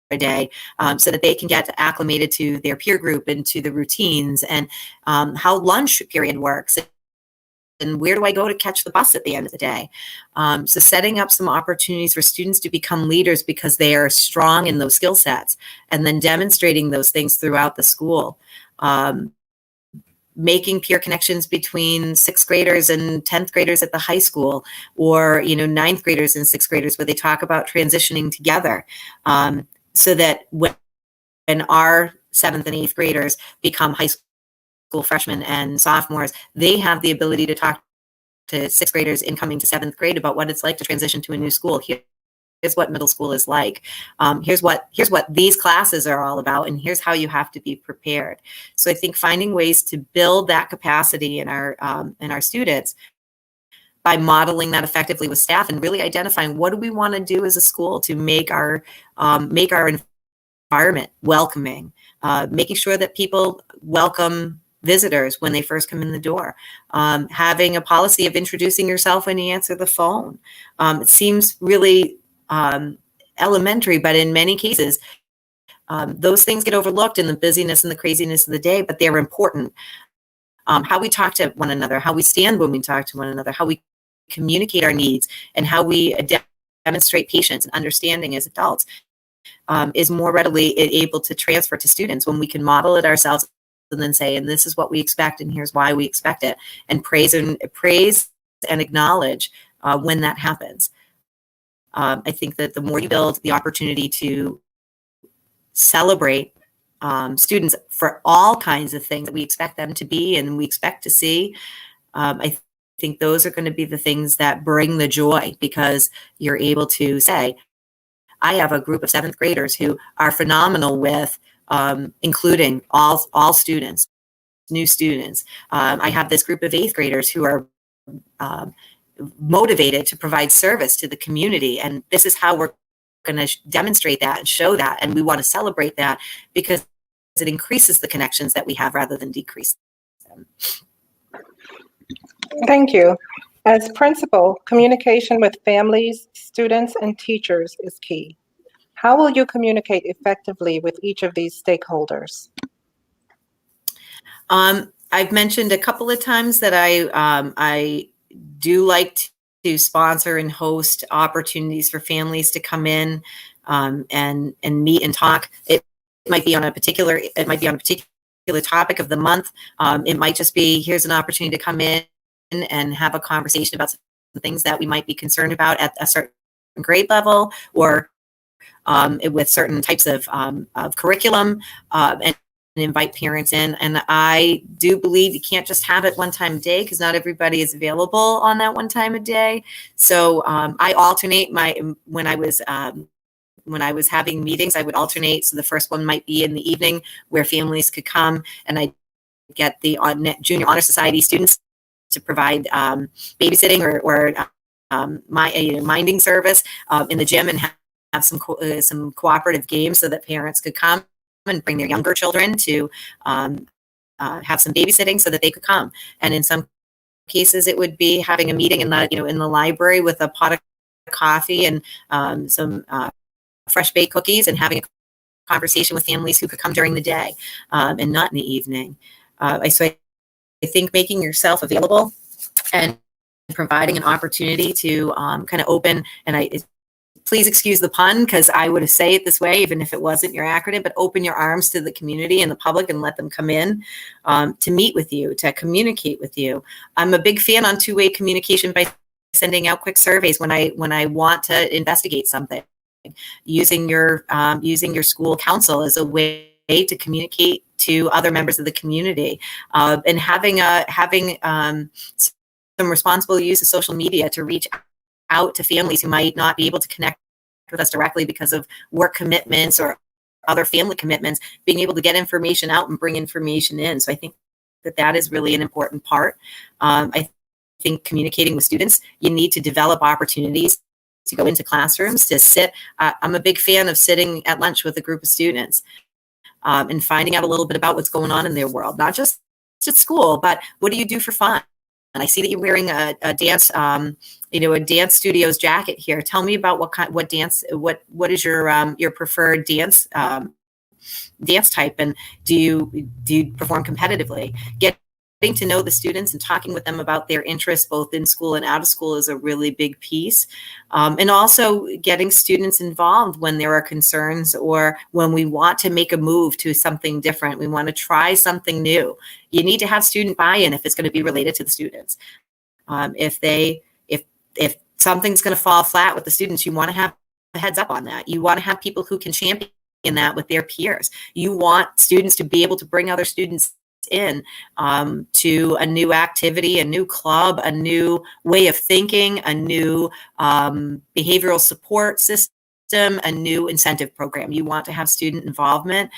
a day, so that they can get acclimated to their peer group and to the routines, and how lunch period works, and where do I go to catch the bus at the end of the day. So setting up some opportunities for students to become leaders because they are strong in those skill sets, and then demonstrating those things throughout the school. Making peer connections between 6th graders and 10th graders at the high school, or 9th graders and 6th graders, where they talk about transitioning together, so that when our 7th and 8th graders become high school freshmen and sophomores, they have the ability to talk to 6th graders incoming to 7th grade about what it's like to transition to a new school. Here's what middle school is like. Here's what these classes are all about, and here's how you have to be prepared. So I think finding ways to build that capacity in our students by modeling that effectively with staff, and really identifying what do we want to do as a school to make our environment welcoming, making sure that people welcome visitors when they first come in the door, having a policy of introducing yourself when you answer the phone. It seems really elementary, but in many cases, those things get overlooked in the busyness and the craziness of the day, but they're important. How we talk to one another, how we stand when we talk to one another, how we communicate our needs, and how we demonstrate patience and understanding as adults, is more readily able to transfer to students when we can model it ourselves, and then say, and this is what we expect, and here's why we expect it, and praise and acknowledge when that happens. I think that the more you build the opportunity to celebrate students for all kinds of things that we expect them to be and we expect to see, I think those are going to be the things that bring the joy, because you're able to say, I have a group of 7th graders who are phenomenal with including all students, new students. I have this group of 8th graders who are motivated to provide service to the community, and this is how we're going to demonstrate that and show that, and we want to celebrate that because it increases the connections that we have rather than decrease them. Thank you. As principal, communication with families, students, and teachers is key. How will you communicate effectively with each of these stakeholders? I've mentioned a couple of times that I do like to sponsor and host opportunities for families to come in and meet and talk. It might be on a particular topic of the month. It might just be, here's an opportunity to come in and have a conversation about some things that we might be concerned about at a certain grade level, or with certain types of curriculum, and invite parents in. And I do believe you can't just have it one time a day because not everybody is available on that one time a day. So I alternate when I was having meetings, I would alternate. So the first one might be in the evening where families could come, and I get the Junior Honor Society students to provide babysitting or minding service in the gym and have some cooperative games so that parents could come and bring their younger children to have some babysitting so that they could come. And in some cases, it would be having a meeting in the library with a pot of coffee and some fresh baked cookies and having a conversation with families who could come during the day and not in the evening. So I think making yourself available and providing an opportunity to kind of open, and please excuse the pun because I would say it this way, even if it wasn't your acronym, but open your arms to the community and the public and let them come in to meet with you, to communicate with you. I'm a big fan on two-way communication by sending out quick surveys when I want to investigate something, using your school council as a way to communicate to other members of the community, and having some responsible use of social media to reach out to families who might not be able to connect with us directly because of work commitments or other family commitments, being able to get information out and bring information in. So I think that is really an important part. I think communicating with students, you need to develop opportunities to go into classrooms, to sit. I'm a big fan of sitting at lunch with a group of students and finding out a little bit about what's going on in their world, not just at school, but what do you do for fun? And I see that you're wearing a dance, a dance studio's jacket here. Tell me about what is your preferred dance type, and do you perform competitively? Getting to know the students and talking with them about their interests, both in school and out of school, is a really big piece. And also getting students involved when there are concerns or when we want to make a move to something different. We want to try something new. You need to have student buy-in if it's going to be related to the students. If something's going to fall flat with the students, you want to have a heads up on that. You want to have people who can champion that with their peers. You want students to be able to bring other students in to a new activity, a new club, a new way of thinking, a new behavioral support system, a new incentive program. You want to have student involvement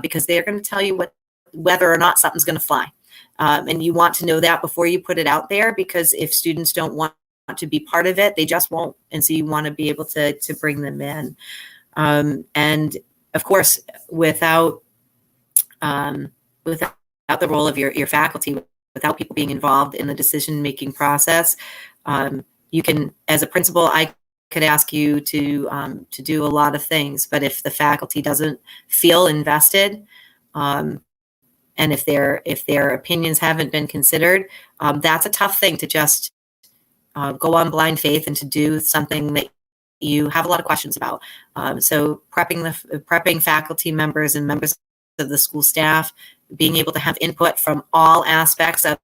because they're going to tell you whether or not something's going to fly. And you want to know that before you put it out there, because if students don't want to be part of it, they just won't. And so you want to be able to bring them in. And of course, without the role of your faculty, without people being involved in the decision-making process, you can, as a principal, I could ask you to do a lot of things, but if the faculty doesn't feel invested, and if their opinions haven't been considered, that's a tough thing to just go on blind faith and to do something that you have a lot of questions about. So prepping faculty members and members of the school staff, being able to have input from all aspects of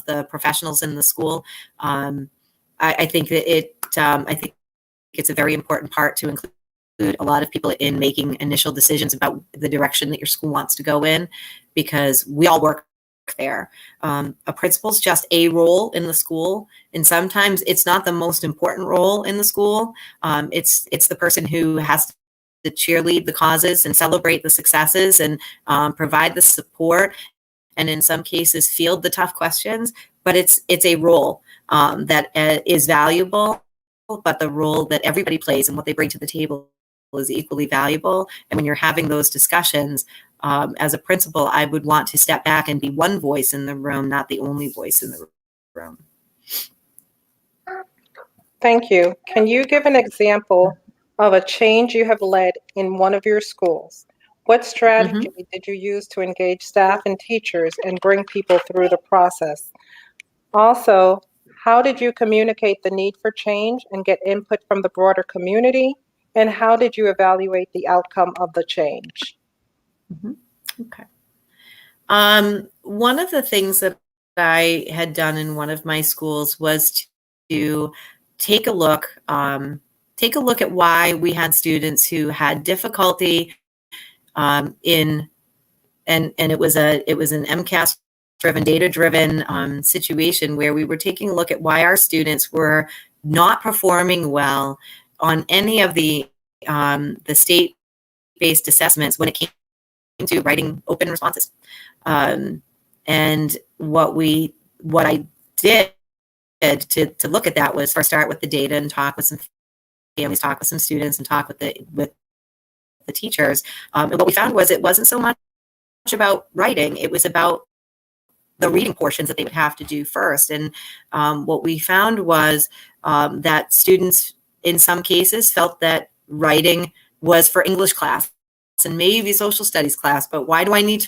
the professionals in the school. I think it's a very important part to include a lot of people in making initial decisions about the direction that your school wants to go in, because we all work there. A principal's just a role in the school, and sometimes it's not the most important role in the school. It's the person who has to cheerlead the causes and celebrate the successes and provide the support, and in some cases field the tough questions. But it's a role that is valuable, but the role that everybody plays and what they bring to the table is equally valuable. And when you're having those discussions, as a principal, I would want to step back and be one voice in the room, not the only voice in the room. Thank you. Can you give an example of a change you have led in one of your schools? What strategy did you use to engage staff and teachers and bring people through the process? Also, how did you communicate the need for change and get input from the broader community? And how did you evaluate the outcome of the change? Okay. One of the things that I had done in one of my schools was to take a look at why we had students who had difficulty in and it was an MCAS driven, data driven situation where we were taking a look at why our students were not performing well on any of the state based assessments when it came to writing open responses. And what I did to look at that was first start with the data and talk with some families, talk with some students, and talk with the teachers. And what we found was it wasn't so much about writing; it was about the reading portions that they would have to do first. And what we found was that students, in some cases, felt that writing was for English class and maybe social studies class, but why do I need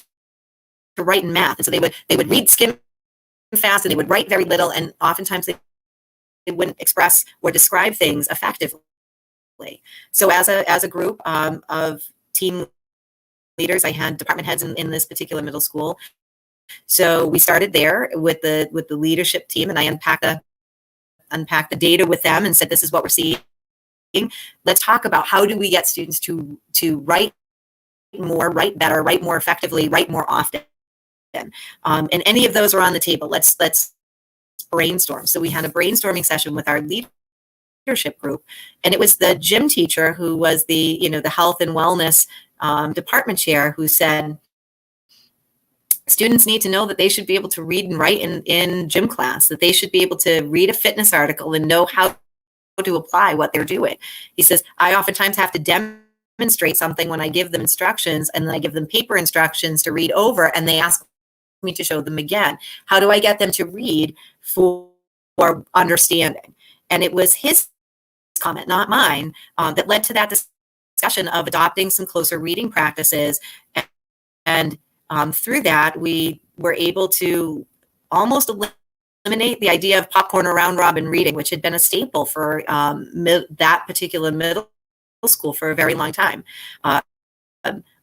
to write in math? And so they would read skim fast, and they would write very little, and oftentimes they wouldn't express or describe things effectively. So as a group of team leaders, I had department heads in this particular middle school. So we started there with the leadership team, and I unpacked the data with them and said, this is what we're seeing. Let's talk about how do we get students to write more, write better, write more effectively, write more often. And any of those are on the table. Let's brainstorm. So we had a brainstorming session with our leadership group, and it was the gym teacher who was the health and wellness department chair who said, students need to know that they should be able to read and write in gym class, that they should be able to read a fitness article and know how to apply what they're doing. He says, I oftentimes have to demonstrate something when I give them instructions, and then I give them paper instructions to read over, and they ask me to show them again. How do I get them to read for understanding? And it was his comment, not mine, that led to that discussion of adopting some closer reading practices. And through that, we were able to almost eliminate the idea of popcorn or round robin reading, which had been a staple for that particular middle school for a very long time.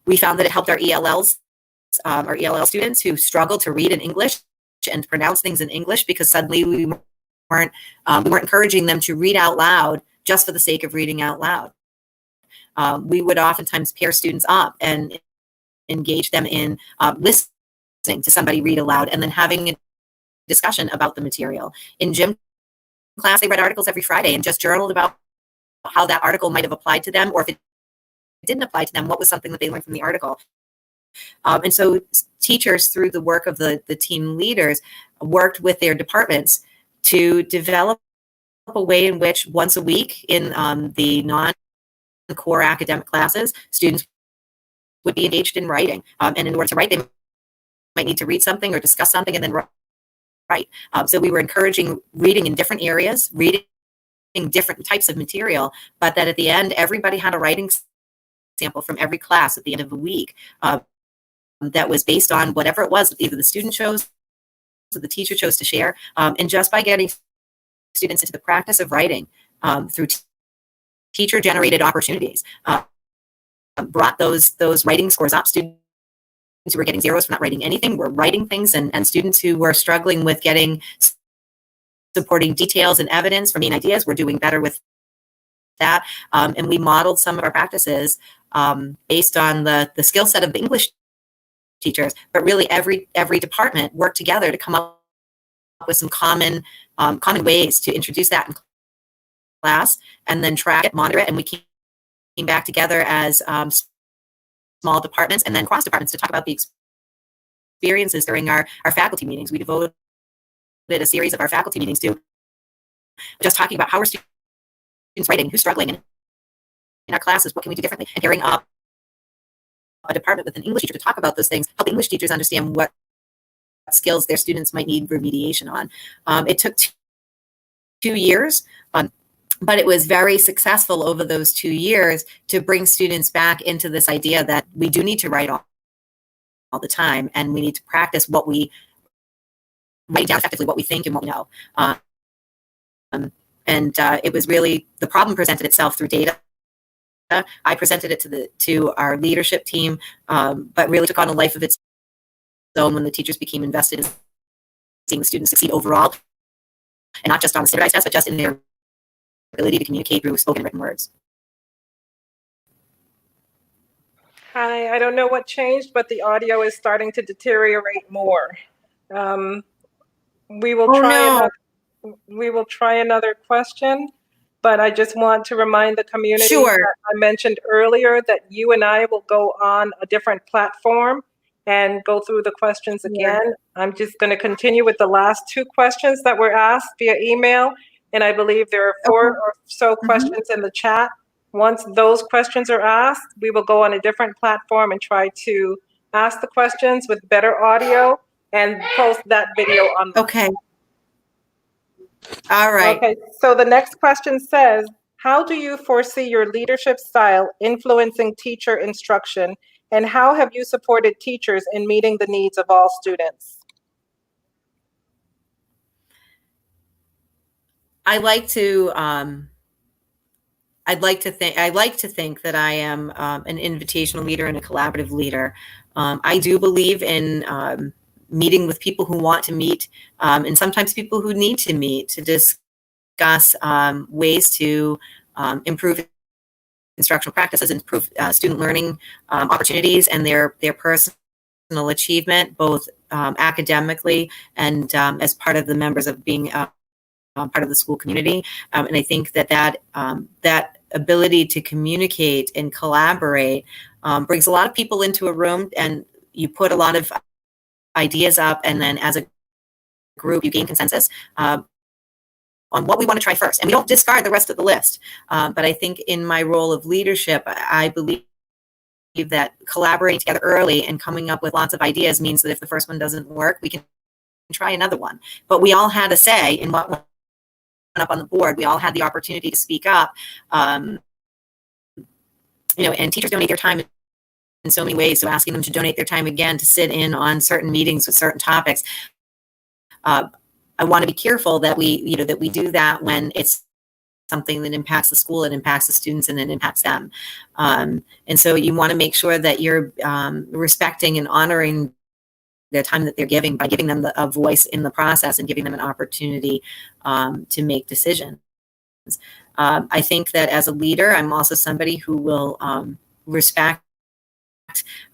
We found that it helped our ELLs, our ELL students who struggled to read in English and pronounce things in English, because suddenly we weren't encouraging them to read out loud just for the sake of reading out loud. We would oftentimes pair students up and engage them in listening to somebody read aloud and then having a discussion about the material. In gym class, they read articles every Friday and just journaled about how that article might have applied to them, or if it didn't apply to them, what was something that they learned from the article. And so teachers, through the work of the team leaders, worked with their departments to develop a way in which once a week in the non-core academic classes, students would be engaged in writing. And in order to write, they might need to read something or discuss something and then write. So we were encouraging reading in different areas, reading different types of material, but that at the end, everybody had a writing sample from every class at the end of the week that was based on whatever it was that either the student chose or the teacher chose to share. And just by getting students into the practice of writing through teacher-generated opportunities, brought those writing scores up. Students who were getting zeros for not writing anything were writing things, and students who were struggling with getting supporting details and evidence from main ideas were doing better with that. And we modeled some of our practices based on the skill set of the English teachers, but really every department worked together to come up with some common ways to introduce that in class, and then track it, monitor it, and we came back together as small departments and then cross departments to talk about the experiences during our faculty meetings. We devoted a series of our faculty meetings to just talking about how are students writing, who's struggling in our classes, what can we do differently, and pairing up a department with an English teacher to talk about those things, help English teachers understand what skills their students might need remediation on. It took 2 years, but it was very successful over those 2 years to bring students back into this idea that we do need to write all the time, and we need to practice what we write down effectively, what we think and what we know. It was really, the problem presented itself through data. I presented it to our leadership team, but really took on a life of its own when the teachers became invested in seeing the students succeed overall, and not just on the standardized test, but just in their ability to communicate through spoken and written words. Hi, I don't know what changed, but the audio is starting to deteriorate more. We will Oh try no. another question, but I just want to remind the community Sure. that I mentioned earlier that you and I will go on a different platform and go through the questions again. I'm just going to continue with the last two questions that were asked via email, and I believe there are four Okay. or so questions in the chat. Once those questions are asked, we will go on a different platform and try to ask the questions with better audio and post that video online. Okay. All right. Okay, so the next question says, how do you foresee your leadership style influencing teacher instruction, and how have you supported teachers in meeting the needs of all students? I like to think that I am an invitational leader and a collaborative leader. I do believe in meeting with people who want to meet, and sometimes people who need to meet to discuss ways to improve instructional practices, improve student learning opportunities, and their personal achievement, both academically and as part of the members of being part of the school community. And I think that ability to communicate and collaborate brings a lot of people into a room, and you put a lot of ideas up, and then as a group you gain consensus on what we want to try first, and we don't discard the rest of the list. But I think in my role of leadership, I believe that collaborating together early and coming up with lots of ideas means that if the first one doesn't work, we can try another one. But we all had a say in what went up on the board. We all had the opportunity to speak up. And teachers donate their time in so many ways. So asking them to donate their time again to sit in on certain meetings with certain topics. I want to be careful that we do that when it's something that impacts the school, it impacts the students, and it impacts them. And so you want to make sure that you're respecting and honoring the time that they're giving by giving them a voice in the process and giving them an opportunity to make decisions. I think that as a leader, I'm also somebody who will respect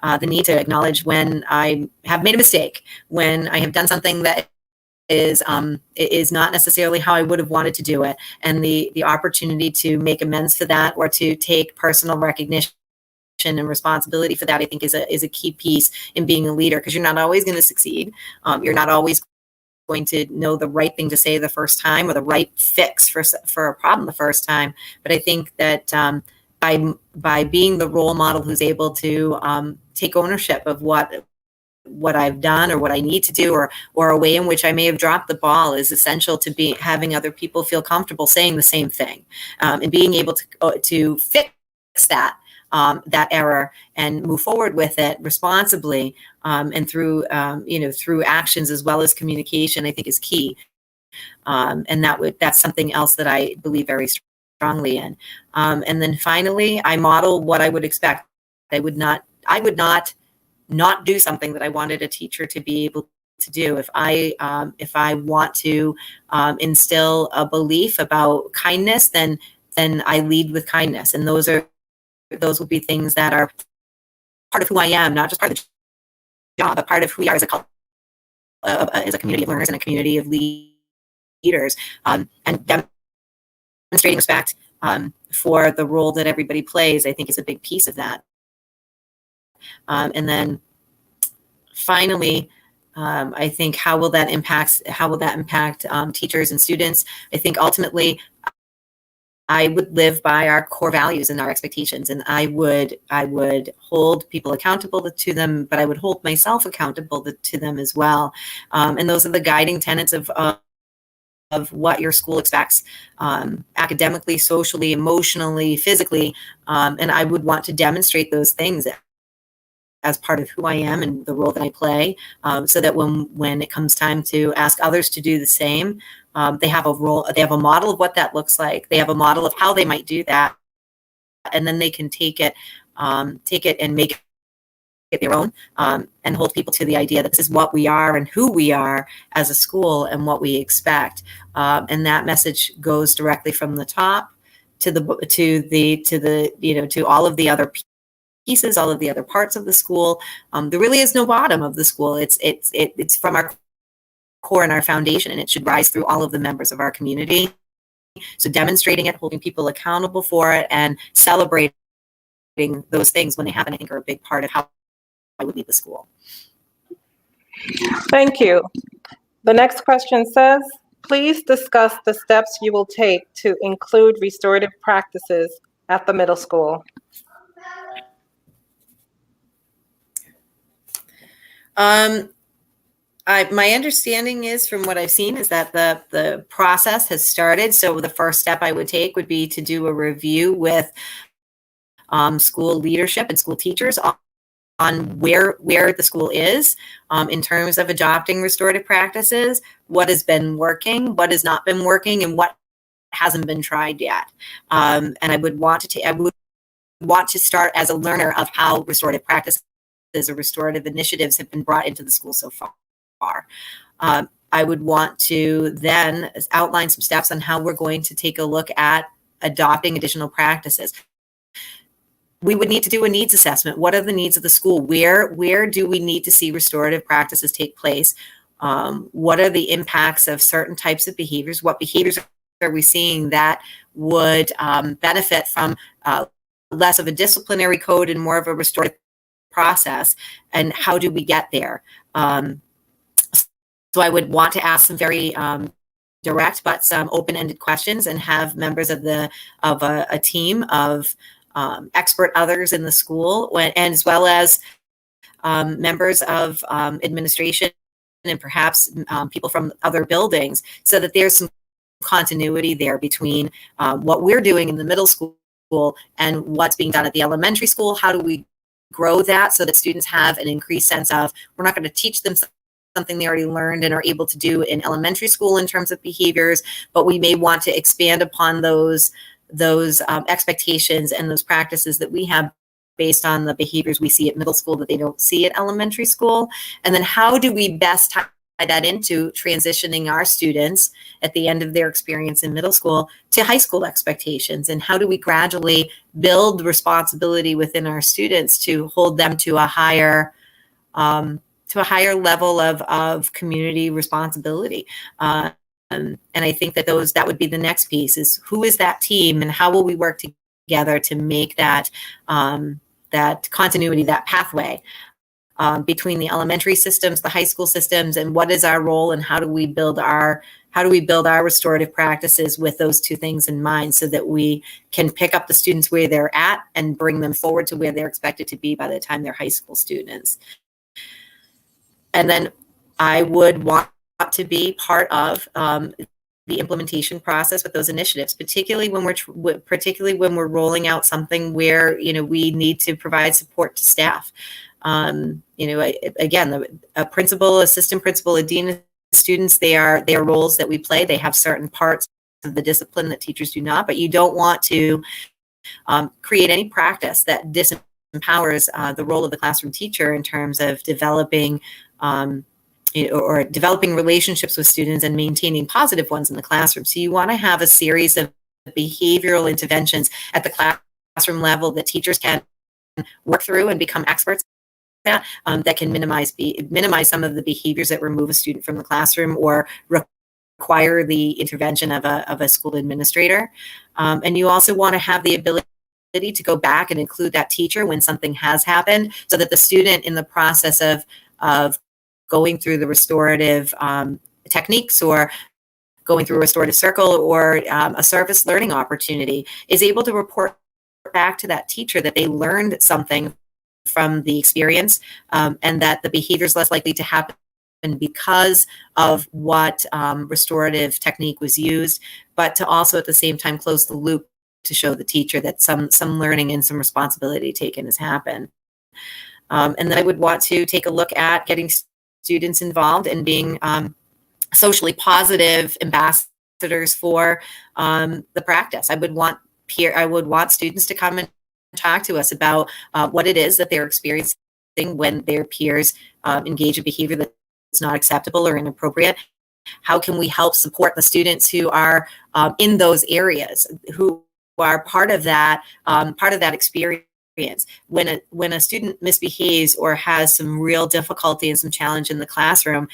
the need to acknowledge when I have made a mistake, when I have done something that is not necessarily how I would have wanted to do it, and the opportunity to make amends for that or to take personal recognition and responsibility for that, I think is a key piece in being a leader, because you're not always going to succeed. You're not always going to know the right thing to say the first time or the right fix for a problem the first time. But I think that by being the role model who's able to take ownership of what I've done or what I need to do, or a way in which I may have dropped the ball, is essential to having other people feel comfortable saying the same thing, and being able to fix that error and move forward with it responsibly, and through actions as well as communication, I think is key. And that's something else that I believe very strongly in. And then finally, I model what I would expect. I would not do something that I wanted a teacher to be able to do. If I want to instill a belief about kindness, then I lead with kindness, and those will be things that are part of who I am, not just part of the job, but part of who we are as a community of learners and a community of leaders, and demonstrating respect for the role that everybody plays, I think, is a big piece of that. And then finally, I think how will that impact teachers and students? I think ultimately I would live by our core values and our expectations, and I would hold people accountable to them, but I would hold myself accountable to them as well. And those are the guiding tenets of what your school expects, academically, socially, emotionally, physically, and I would want to demonstrate those things as part of who I am and the role that I play, so that when it comes time to ask others to do the same, they have a model of what that looks like. They have a model of how they might do that, and then they can take it and make it their own, and hold people to the idea that this is what we are and who we are as a school and what we expect. And that message goes directly from the top to all of the other pieces, all of the other parts of the school. There really is no bottom of the school. It's from our core and our foundation, and it should rise through all of the members of our community. So demonstrating it, holding people accountable for it, and celebrating those things when they happen, I think, are a big part of how I would lead the school. Thank you. The next question says, please discuss the steps you will take to include restorative practices at the middle school. My understanding is, from what I've seen, is that the process has started. So the first step I would take would be to do a review with school leadership and school teachers on where the school is in terms of adopting restorative practices, what has been working, what has not been working, and what hasn't been tried yet. And I would want to start as a learner of how restorative practices or restorative initiatives have been brought into the school so far. I would want to then outline some steps on how we're going to take a look at adopting additional practices. We would need to do a needs assessment. What are the needs of the school? Where do we need to see restorative practices take place? What are the impacts of certain types of behaviors? What behaviors are we seeing that would benefit from less of a disciplinary code and more of a restorative process? And how do we get there? So I would want to ask some very direct but some open-ended questions, and have members of a team of expert others in the school, and as well as members of administration and perhaps people from other buildings, so that there's some continuity there between what we're doing in the middle school and what's being done at the elementary school. How do we grow that so that students have an increased sense of, we're not going to teach them something they already learned and are able to do in elementary school in terms of behaviors, but we may want to expand upon those expectations and those practices that we have based on the behaviors we see at middle school that they don't see at elementary school. And then how do we best tie that into transitioning our students at the end of their experience in middle school to high school expectations? And how do we gradually build responsibility within our students to hold them to a higher level of community responsibility? And I think that would be the next piece, is who is that team and how will we work together to make that that continuity, that pathway between the elementary systems, the high school systems, and what is our role, and how do we build our restorative practices with those two things in mind, so that we can pick up the students where they're at and bring them forward to where they're expected to be by the time they're high school students. And then I would want to be part of the implementation process with those initiatives, particularly when we're rolling out something where we need to provide support to staff. Again, a principal, assistant principal, a dean of students, they are roles that we play. They have certain parts of the discipline that teachers do not. But you don't want to create any practice that disempowers the role of the classroom teacher in terms of developing or developing relationships with students and maintaining positive ones in the classroom. So you want to have a series of behavioral interventions at the classroom level that teachers can work through and become experts at, that can minimize some of the behaviors that remove a student from the classroom or require the intervention of a school administrator. And you also want to have the ability to go back and include that teacher when something has happened, so that the student, in the process of going through the restorative techniques or going through a restorative circle or a service learning opportunity, is able to report back to that teacher that they learned something from the experience, and that the behavior is less likely to happen because of what restorative technique was used, but to also at the same time close the loop to show the teacher that some learning and some responsibility taken has happened. And then I would want to take a look at getting students involved and being socially positive ambassadors for the practice. I would want students to come and talk to us about what it is that they're experiencing when their peers engage in behavior that's not acceptable or inappropriate. How can we help support the students who are in those areas, who are part of that experience When a student misbehaves or has some real difficulty and some challenge in the classroom,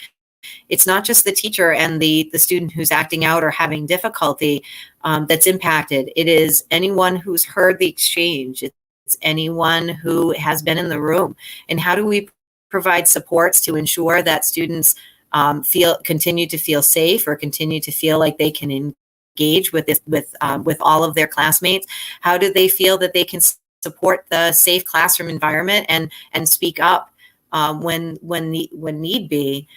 it's not just the teacher and the student who's acting out or having difficulty that's impacted. It is anyone who's heard the exchange. It's anyone who has been in the room. And how do we provide supports to ensure that students continue to feel safe or continue to feel like they can engage with all of their classmates? How do they feel that they can support the safe classroom environment and speak up when need be,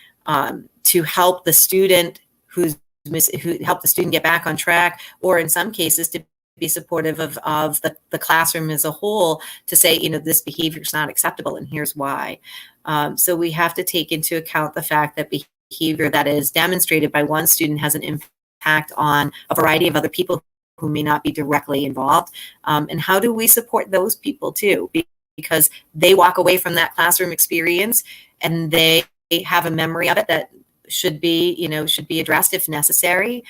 to help the student who help the student get back on track, or in some cases to be supportive of the classroom as a whole, to say, this behavior is not acceptable and here's why. So we have to take into account the fact that behavior that is demonstrated by one student has an impact on a variety of other people who may not be directly involved. And how do we support those people too? Because they walk away from that classroom experience and they have a memory of it that should be addressed if necessary,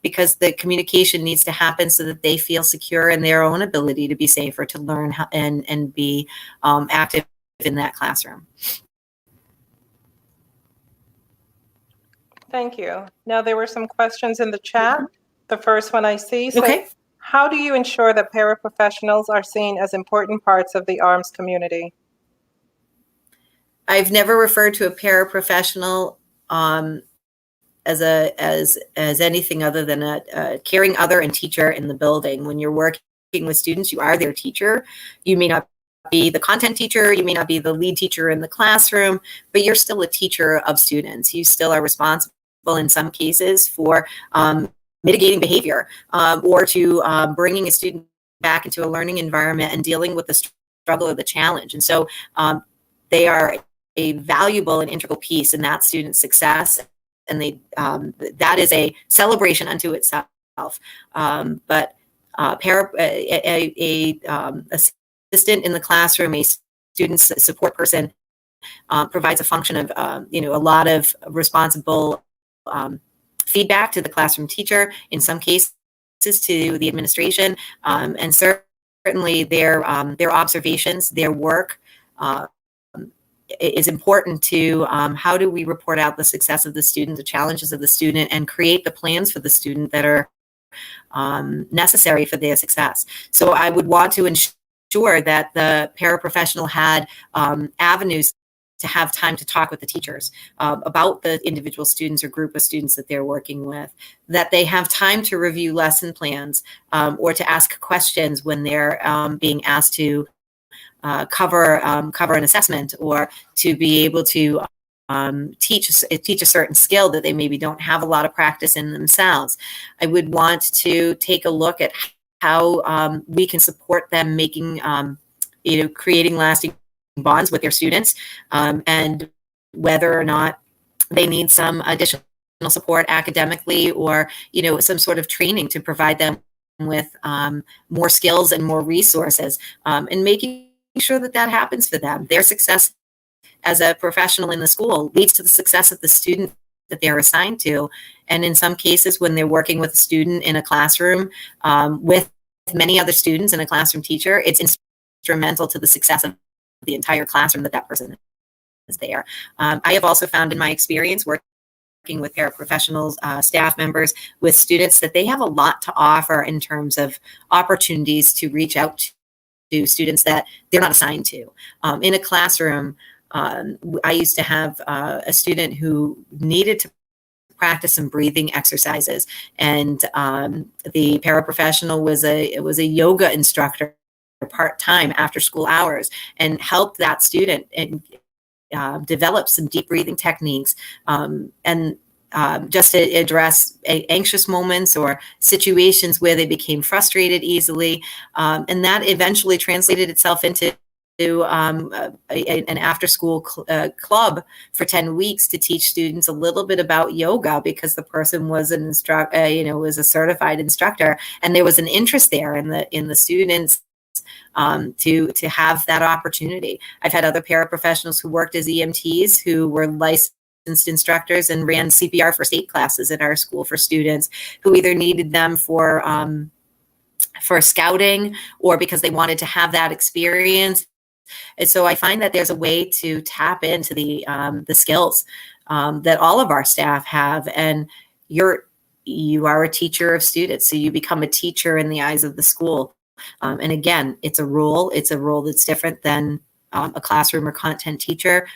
because the communication needs to happen so that they feel secure in their own ability to be safe or to learn and be active in that classroom. Thank you. Now, there were some questions in the chat. The first one I see. So, Okay. how do you ensure that paraprofessionals are seen as important parts of the ARMS community? I've never referred to a paraprofessional as anything other than a caring other and teacher in the building. When you're working with students, you are their teacher. You may not be the content teacher, you may not be the lead teacher in the classroom, but you're still a teacher of students. You still are responsible in some cases for mitigating behavior or to bringing a student back into a learning environment and dealing with the struggle or the challenge. And so they are a valuable and integral piece in that student's success, and that is a celebration unto itself. But assistant in the classroom, a student support person, provides a function of a lot of responsible feedback to the classroom teacher, in some cases to the administration, and certainly their observations, their work is important to how do we report out the success of the student, the challenges of the student, and create the plans for the student that are necessary for their success. So I would want to ensure that the paraprofessional had avenues to have time to talk with the teachers about the individual students or group of students that they're working with, that they have time to review lesson plans or to ask questions when they're being asked to cover an assessment, or to be able to teach a certain skill that they maybe don't have a lot of practice in themselves. I would want to take a look at how we can support them making, creating lasting bonds with their students, and whether or not they need some additional support academically, or some sort of training to provide them with more skills and more resources, and making sure that happens for them. Their success as a professional in the school leads to the success of the student that they're assigned to. And in some cases, when they're working with a student in a classroom with many other students and a classroom teacher, it's instrumental to the success of the entire classroom that person is there. I have also found in my experience working with paraprofessionals, staff members, with students, that they have a lot to offer in terms of opportunities to reach out to students that they're not assigned to. In a classroom, I used to have a student who needed to practice some breathing exercises, and the paraprofessional was a yoga instructor part-time after school hours, and helped that student and develop some deep breathing techniques, and just to address anxious moments or situations where they became frustrated easily. And that eventually translated itself into an after-school club for 10 weeks to teach students a little bit about yoga, because the person was an was a certified instructor, and there was an interest there in the students to have that opportunity. I've had other paraprofessionals who worked as EMTs who were licensed instructors and ran CPR first aid classes at our school for students who either needed them for for scouting or because they wanted to have that experience. And so I find that there's a way to tap into the skills that all of our staff have. And you are a teacher of students, so you become a teacher in the eyes of the school. And again, it's a role. It's a role that's different than a classroom or content teacher,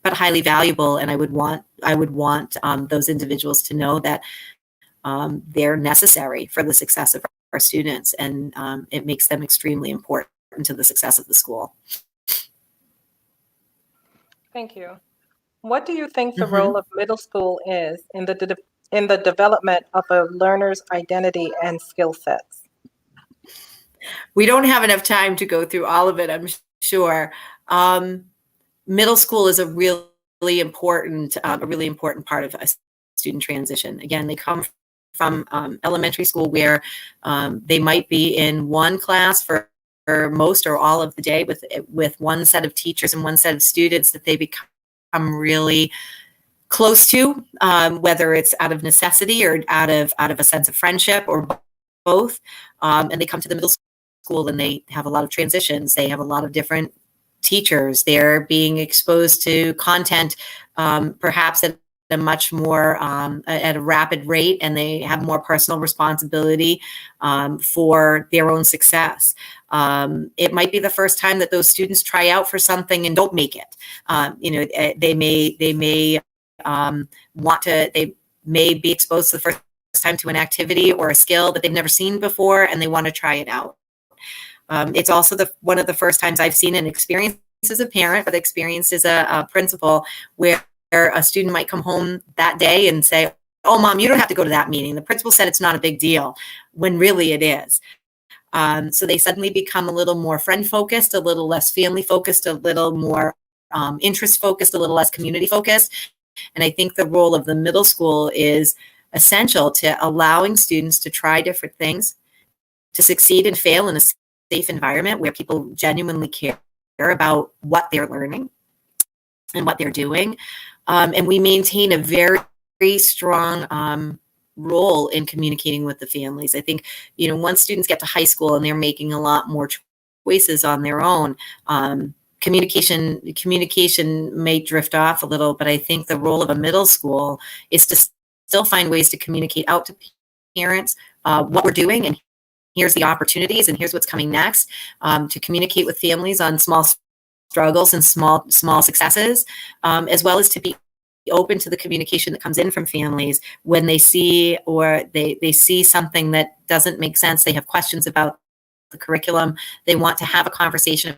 but highly valuable. And I would want those individuals to know that they're necessary for the success of our students, and it makes them extremely important to the success of the school. Thank you. What do you think the role of middle school is in the development of a learner's identity and skill sets? We don't have enough time to go through all of it, I'm sure. Middle school is a really important part of a student transition. Again, they come from elementary school where they might be in one class for most or all of the day with one set of teachers and one set of students that they become really close to, whether it's out of necessity or out of a sense of friendship or both. And they come to the middle school and they have a lot of transitions. They have a lot of different teachers. They're being exposed to content, perhaps at a much more at a rapid rate, and they have more personal responsibility for their own success. It might be the first time that those students try out for something and don't make it. They may be exposed for the first time to an activity or a skill that they've never seen before, and they want to try it out. It's also one of the first times I've seen an experience as a parent, but experienced as a principal, where a student might come home that day and say, "Oh, Mom, you don't have to go to that meeting. The principal said it's not a big deal," when really it is. So they suddenly become a little more friend-focused, a little less family-focused, a little more interest-focused, a little less community-focused. And I think the role of the middle school is essential to allowing students to try different things, to succeed and fail in a safe environment where people genuinely care about what they're learning and what they're doing. And we maintain a very, very strong role in communicating with the families. I think, once students get to high school and they're making a lot more choices on their own, communication may drift off a little, but I think the role of a middle school is to still find ways to communicate out to parents what we're doing, and here's the opportunities, and here's what's coming next, to communicate with families on small struggles and small successes, as well as to be open to the communication that comes in from families when they see they see something that doesn't make sense. They have questions about the curriculum. They want to have a conversation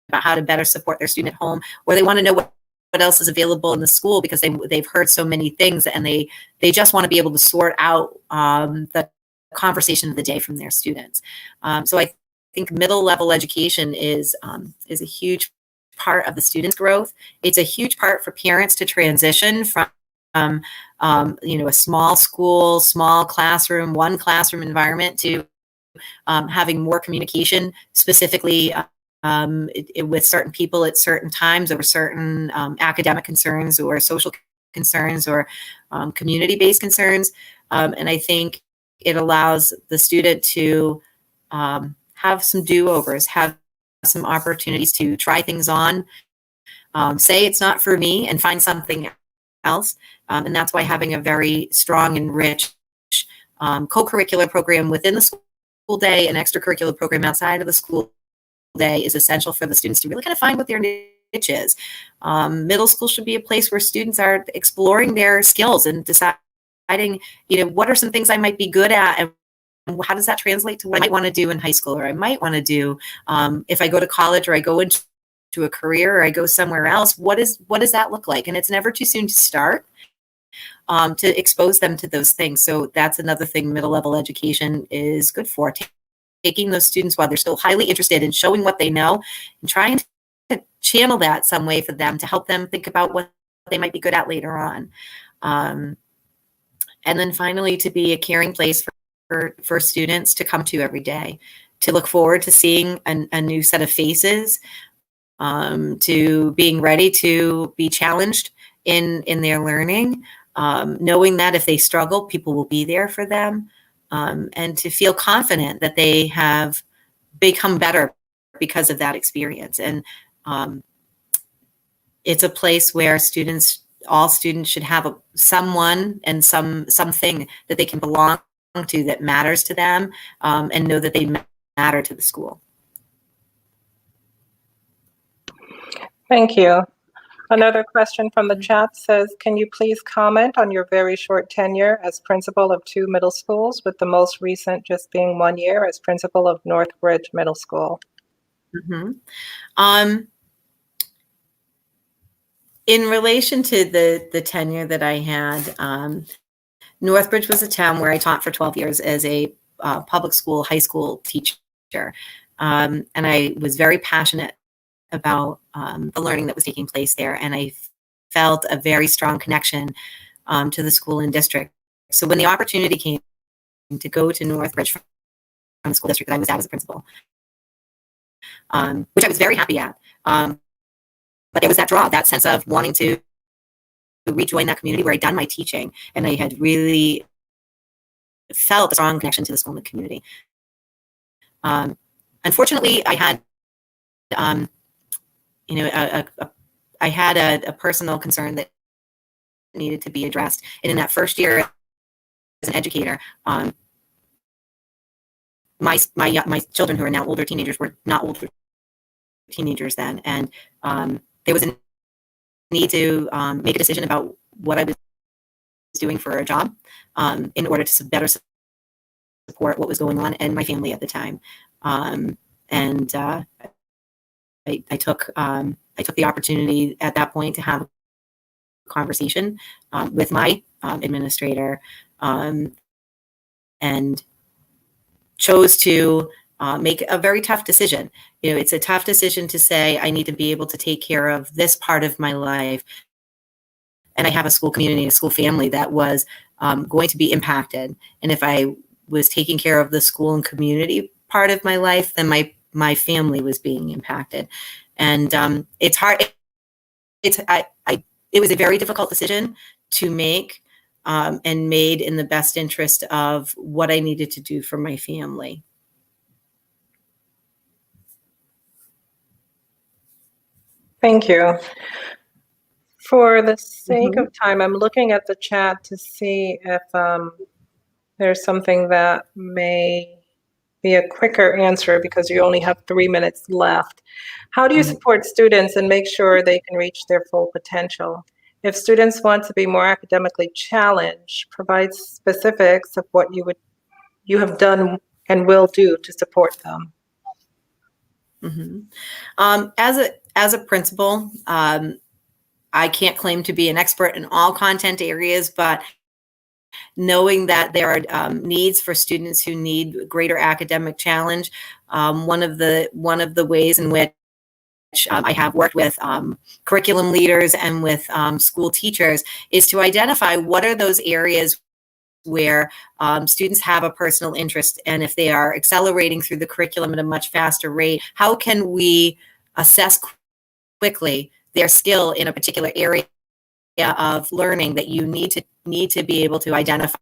about how to better support their student at home, or they want to know what else is available in the school because they've heard so many things, and they just want to be able to sort out the conversation of the day from their students. So I think middle level education is a huge part of the students' growth. It's a huge part for parents to transition from a small school, small classroom, one classroom environment to having more communication, specifically with certain people at certain times over certain academic concerns or social concerns or community-based concerns. And I think it allows the student to have some do-overs, have some opportunities to try things on, say it's not for me, and find something else. And that's why having a very strong and rich co-curricular program within the school day and extracurricular program outside of the school day is essential for the students to really kind of find what their niche is. Middle school should be a place where students are exploring their skills and deciding, what are some things I might be good at, and how does that translate to what I might want to do in high school, or I might want to do if I go to college, or I go into a career, or I go somewhere else. What does that look like? And it's never too soon to start to expose them to those things. So that's another thing middle level education is good for, taking those students while they're still highly interested in showing what they know and trying to channel that some way for them to help them think about what they might be good at later on. And then finally, to be a caring place for students to come to every day, to look forward to seeing a new set of faces, to being ready to be challenged in their learning, knowing that if they struggle, people will be there for them. and to feel confident that they have become better because of that experience. And it's a place where all students should have someone and something that they can belong to that matters to them, and know that they matter to the school. Thank you. Another question from the chat says, can you please comment on your very short tenure as principal of 2 middle schools, with the most recent just being 1 year as principal of Northbridge Middle School? Mm-hmm. In relation to the tenure that I had, Northbridge was a town where I taught for 12 years as a public school, high school teacher. And I was very passionate about the learning that was taking place there. And I felt a very strong connection to the school and district. So when the opportunity came to go to Northbridge from the school district that I was at as a principal, which I was very happy at, but there was that draw, that sense of wanting to rejoin that community where I'd done my teaching, and I had really felt a strong connection to the school and the community. Unfortunately, I had, I had a personal concern that needed to be addressed. And in that first year as an educator, my children, who are now older teenagers, were not older teenagers then, and there was a need to make a decision about what I was doing for a job in order to better support what was going on in my family at the time. I took the opportunity at that point to have a conversation with my administrator, and chose to make a very tough decision. It's a tough decision to say, I need to be able to take care of this part of my life. And I have a school community, a school family that was going to be impacted. And if I was taking care of the school and community part of my life, then my family was being impacted. And it's hard. It was a very difficult decision to make, and made in the best interest of what I needed to do for my family. Thank you. For the sake of time, I'm looking at the chat to see if there's something that may be a quicker answer, because you only have 3 minutes left. How do you support students and make sure they can reach their full potential? If students want to be more academically challenged, provide specifics of what you have done and will do to support them. As a principal, I can't claim to be an expert in all content areas, but knowing that there are needs for students who need greater academic challenge, one of the ways in which I have worked with curriculum leaders and with school teachers is to identify what are those areas where students have a personal interest, and if they are accelerating through the curriculum at a much faster rate, how can we assess quickly their skill in a particular area of learning that you need to be able to identify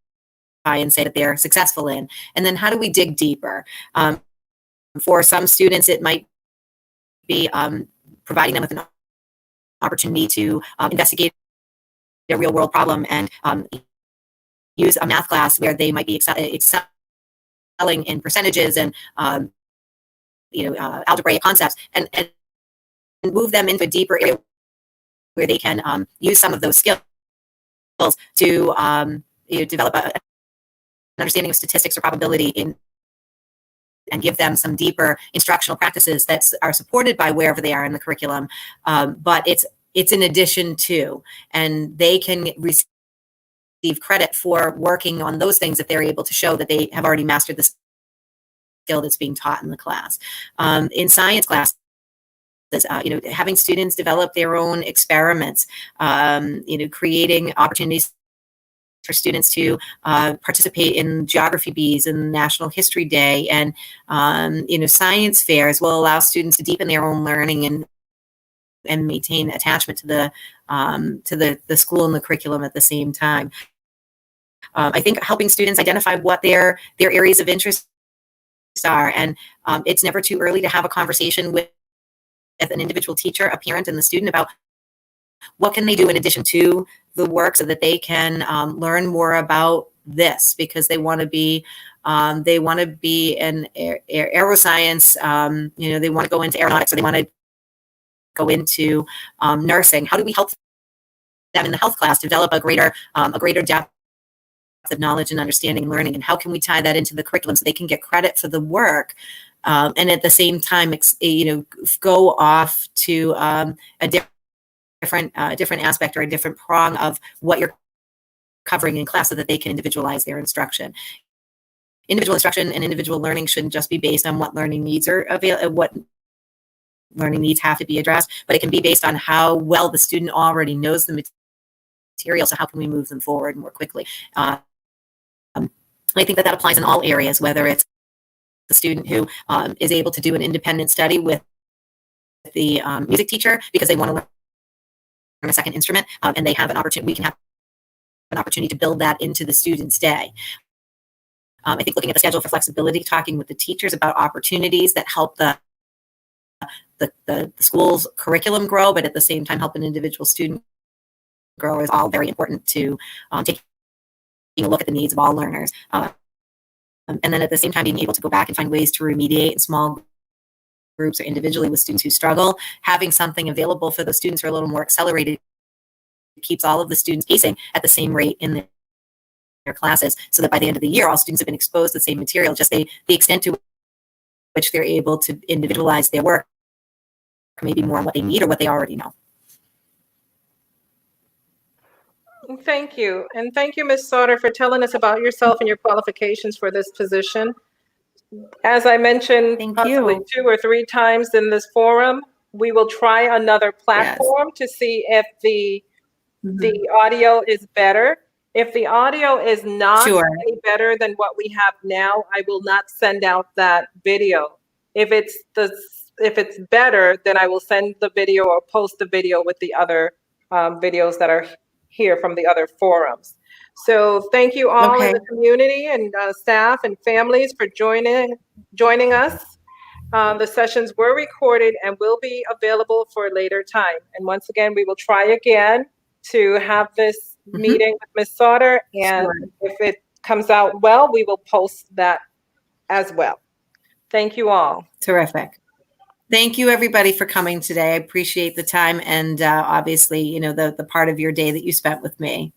and say that they're successful in, and then how do we dig deeper? For some students, it might be providing them with an opportunity to investigate a real world problem and use a math class where they might be excelling in percentages and algebraic concepts, and move them into a deeper area where they can use some of those skills to develop an understanding of statistics or probability and give them some deeper instructional practices that are supported by wherever they are in the curriculum. But it's in addition to, and they can receive credit for working on those things if they're able to show that they have already mastered the skill that's being taught in the class. In science classes, having students develop their own experiments, creating opportunities for students to participate in geography bees and National History Day, and science fairs will allow students to deepen their own learning and maintain attachment to the school and the curriculum at the same time. I think helping students identify what their areas of interest are, and it's never too early to have a conversation with an individual teacher, a parent, and the student about what can they do in addition to the work so that they can learn more about this, because they want to be in aeroscience, they want to go into aeronautics, or they want to go into nursing. How do we help them in the health class develop a greater depth of knowledge and understanding and learning, and how can we tie that into the curriculum so they can get credit for the work, and at the same time go off to a different aspect or a different prong of what you're covering in class, so that they can individualize their instruction. Individual instruction and individual learning shouldn't just be based on what learning needs are available, what learning needs have to be addressed, but it can be based on how well the student already knows the material. So how can we move them forward more quickly? I think that applies in all areas, whether it's the student who is able to do an independent study with the music teacher because they want to learn a second instrument, and they have an opportunity. We can have an opportunity to build that into the student's day. I think looking at the schedule for flexibility, talking with the teachers about opportunities that help the school's curriculum grow, but at the same time help an individual student grow, is all very important to taking a look at the needs of all learners. And then at the same time, being able to go back and find ways to remediate in small groups or individually with students who struggle. Having something available for those students who are a little more accelerated keeps all of the students pacing at the same rate in their classes, so that by the end of the year, all students have been exposed to the same material, just the extent to which they're able to individualize their work, maybe more on what they need or what they already know. Thank you. And thank you, Ms. Sauter, for telling us about yourself and your qualifications for this position. As I mentioned, possibly 2 or 3 times in this forum, we will try another platform to see if the audio is better. If the audio is not any better than what we have now, I will not send out that video. If it's better, then I will send the video or post the video with the other videos that are here from the other forums. So thank you all in the community and staff and families for joining us. The sessions were recorded and will be available for a later time. And once again, we will try again to have this meeting with Ms. Sauter. And if it comes out well, we will post that as well. Thank you all. Terrific. Thank you, everybody, for coming today. I appreciate the time and obviously, the part of your day that you spent with me.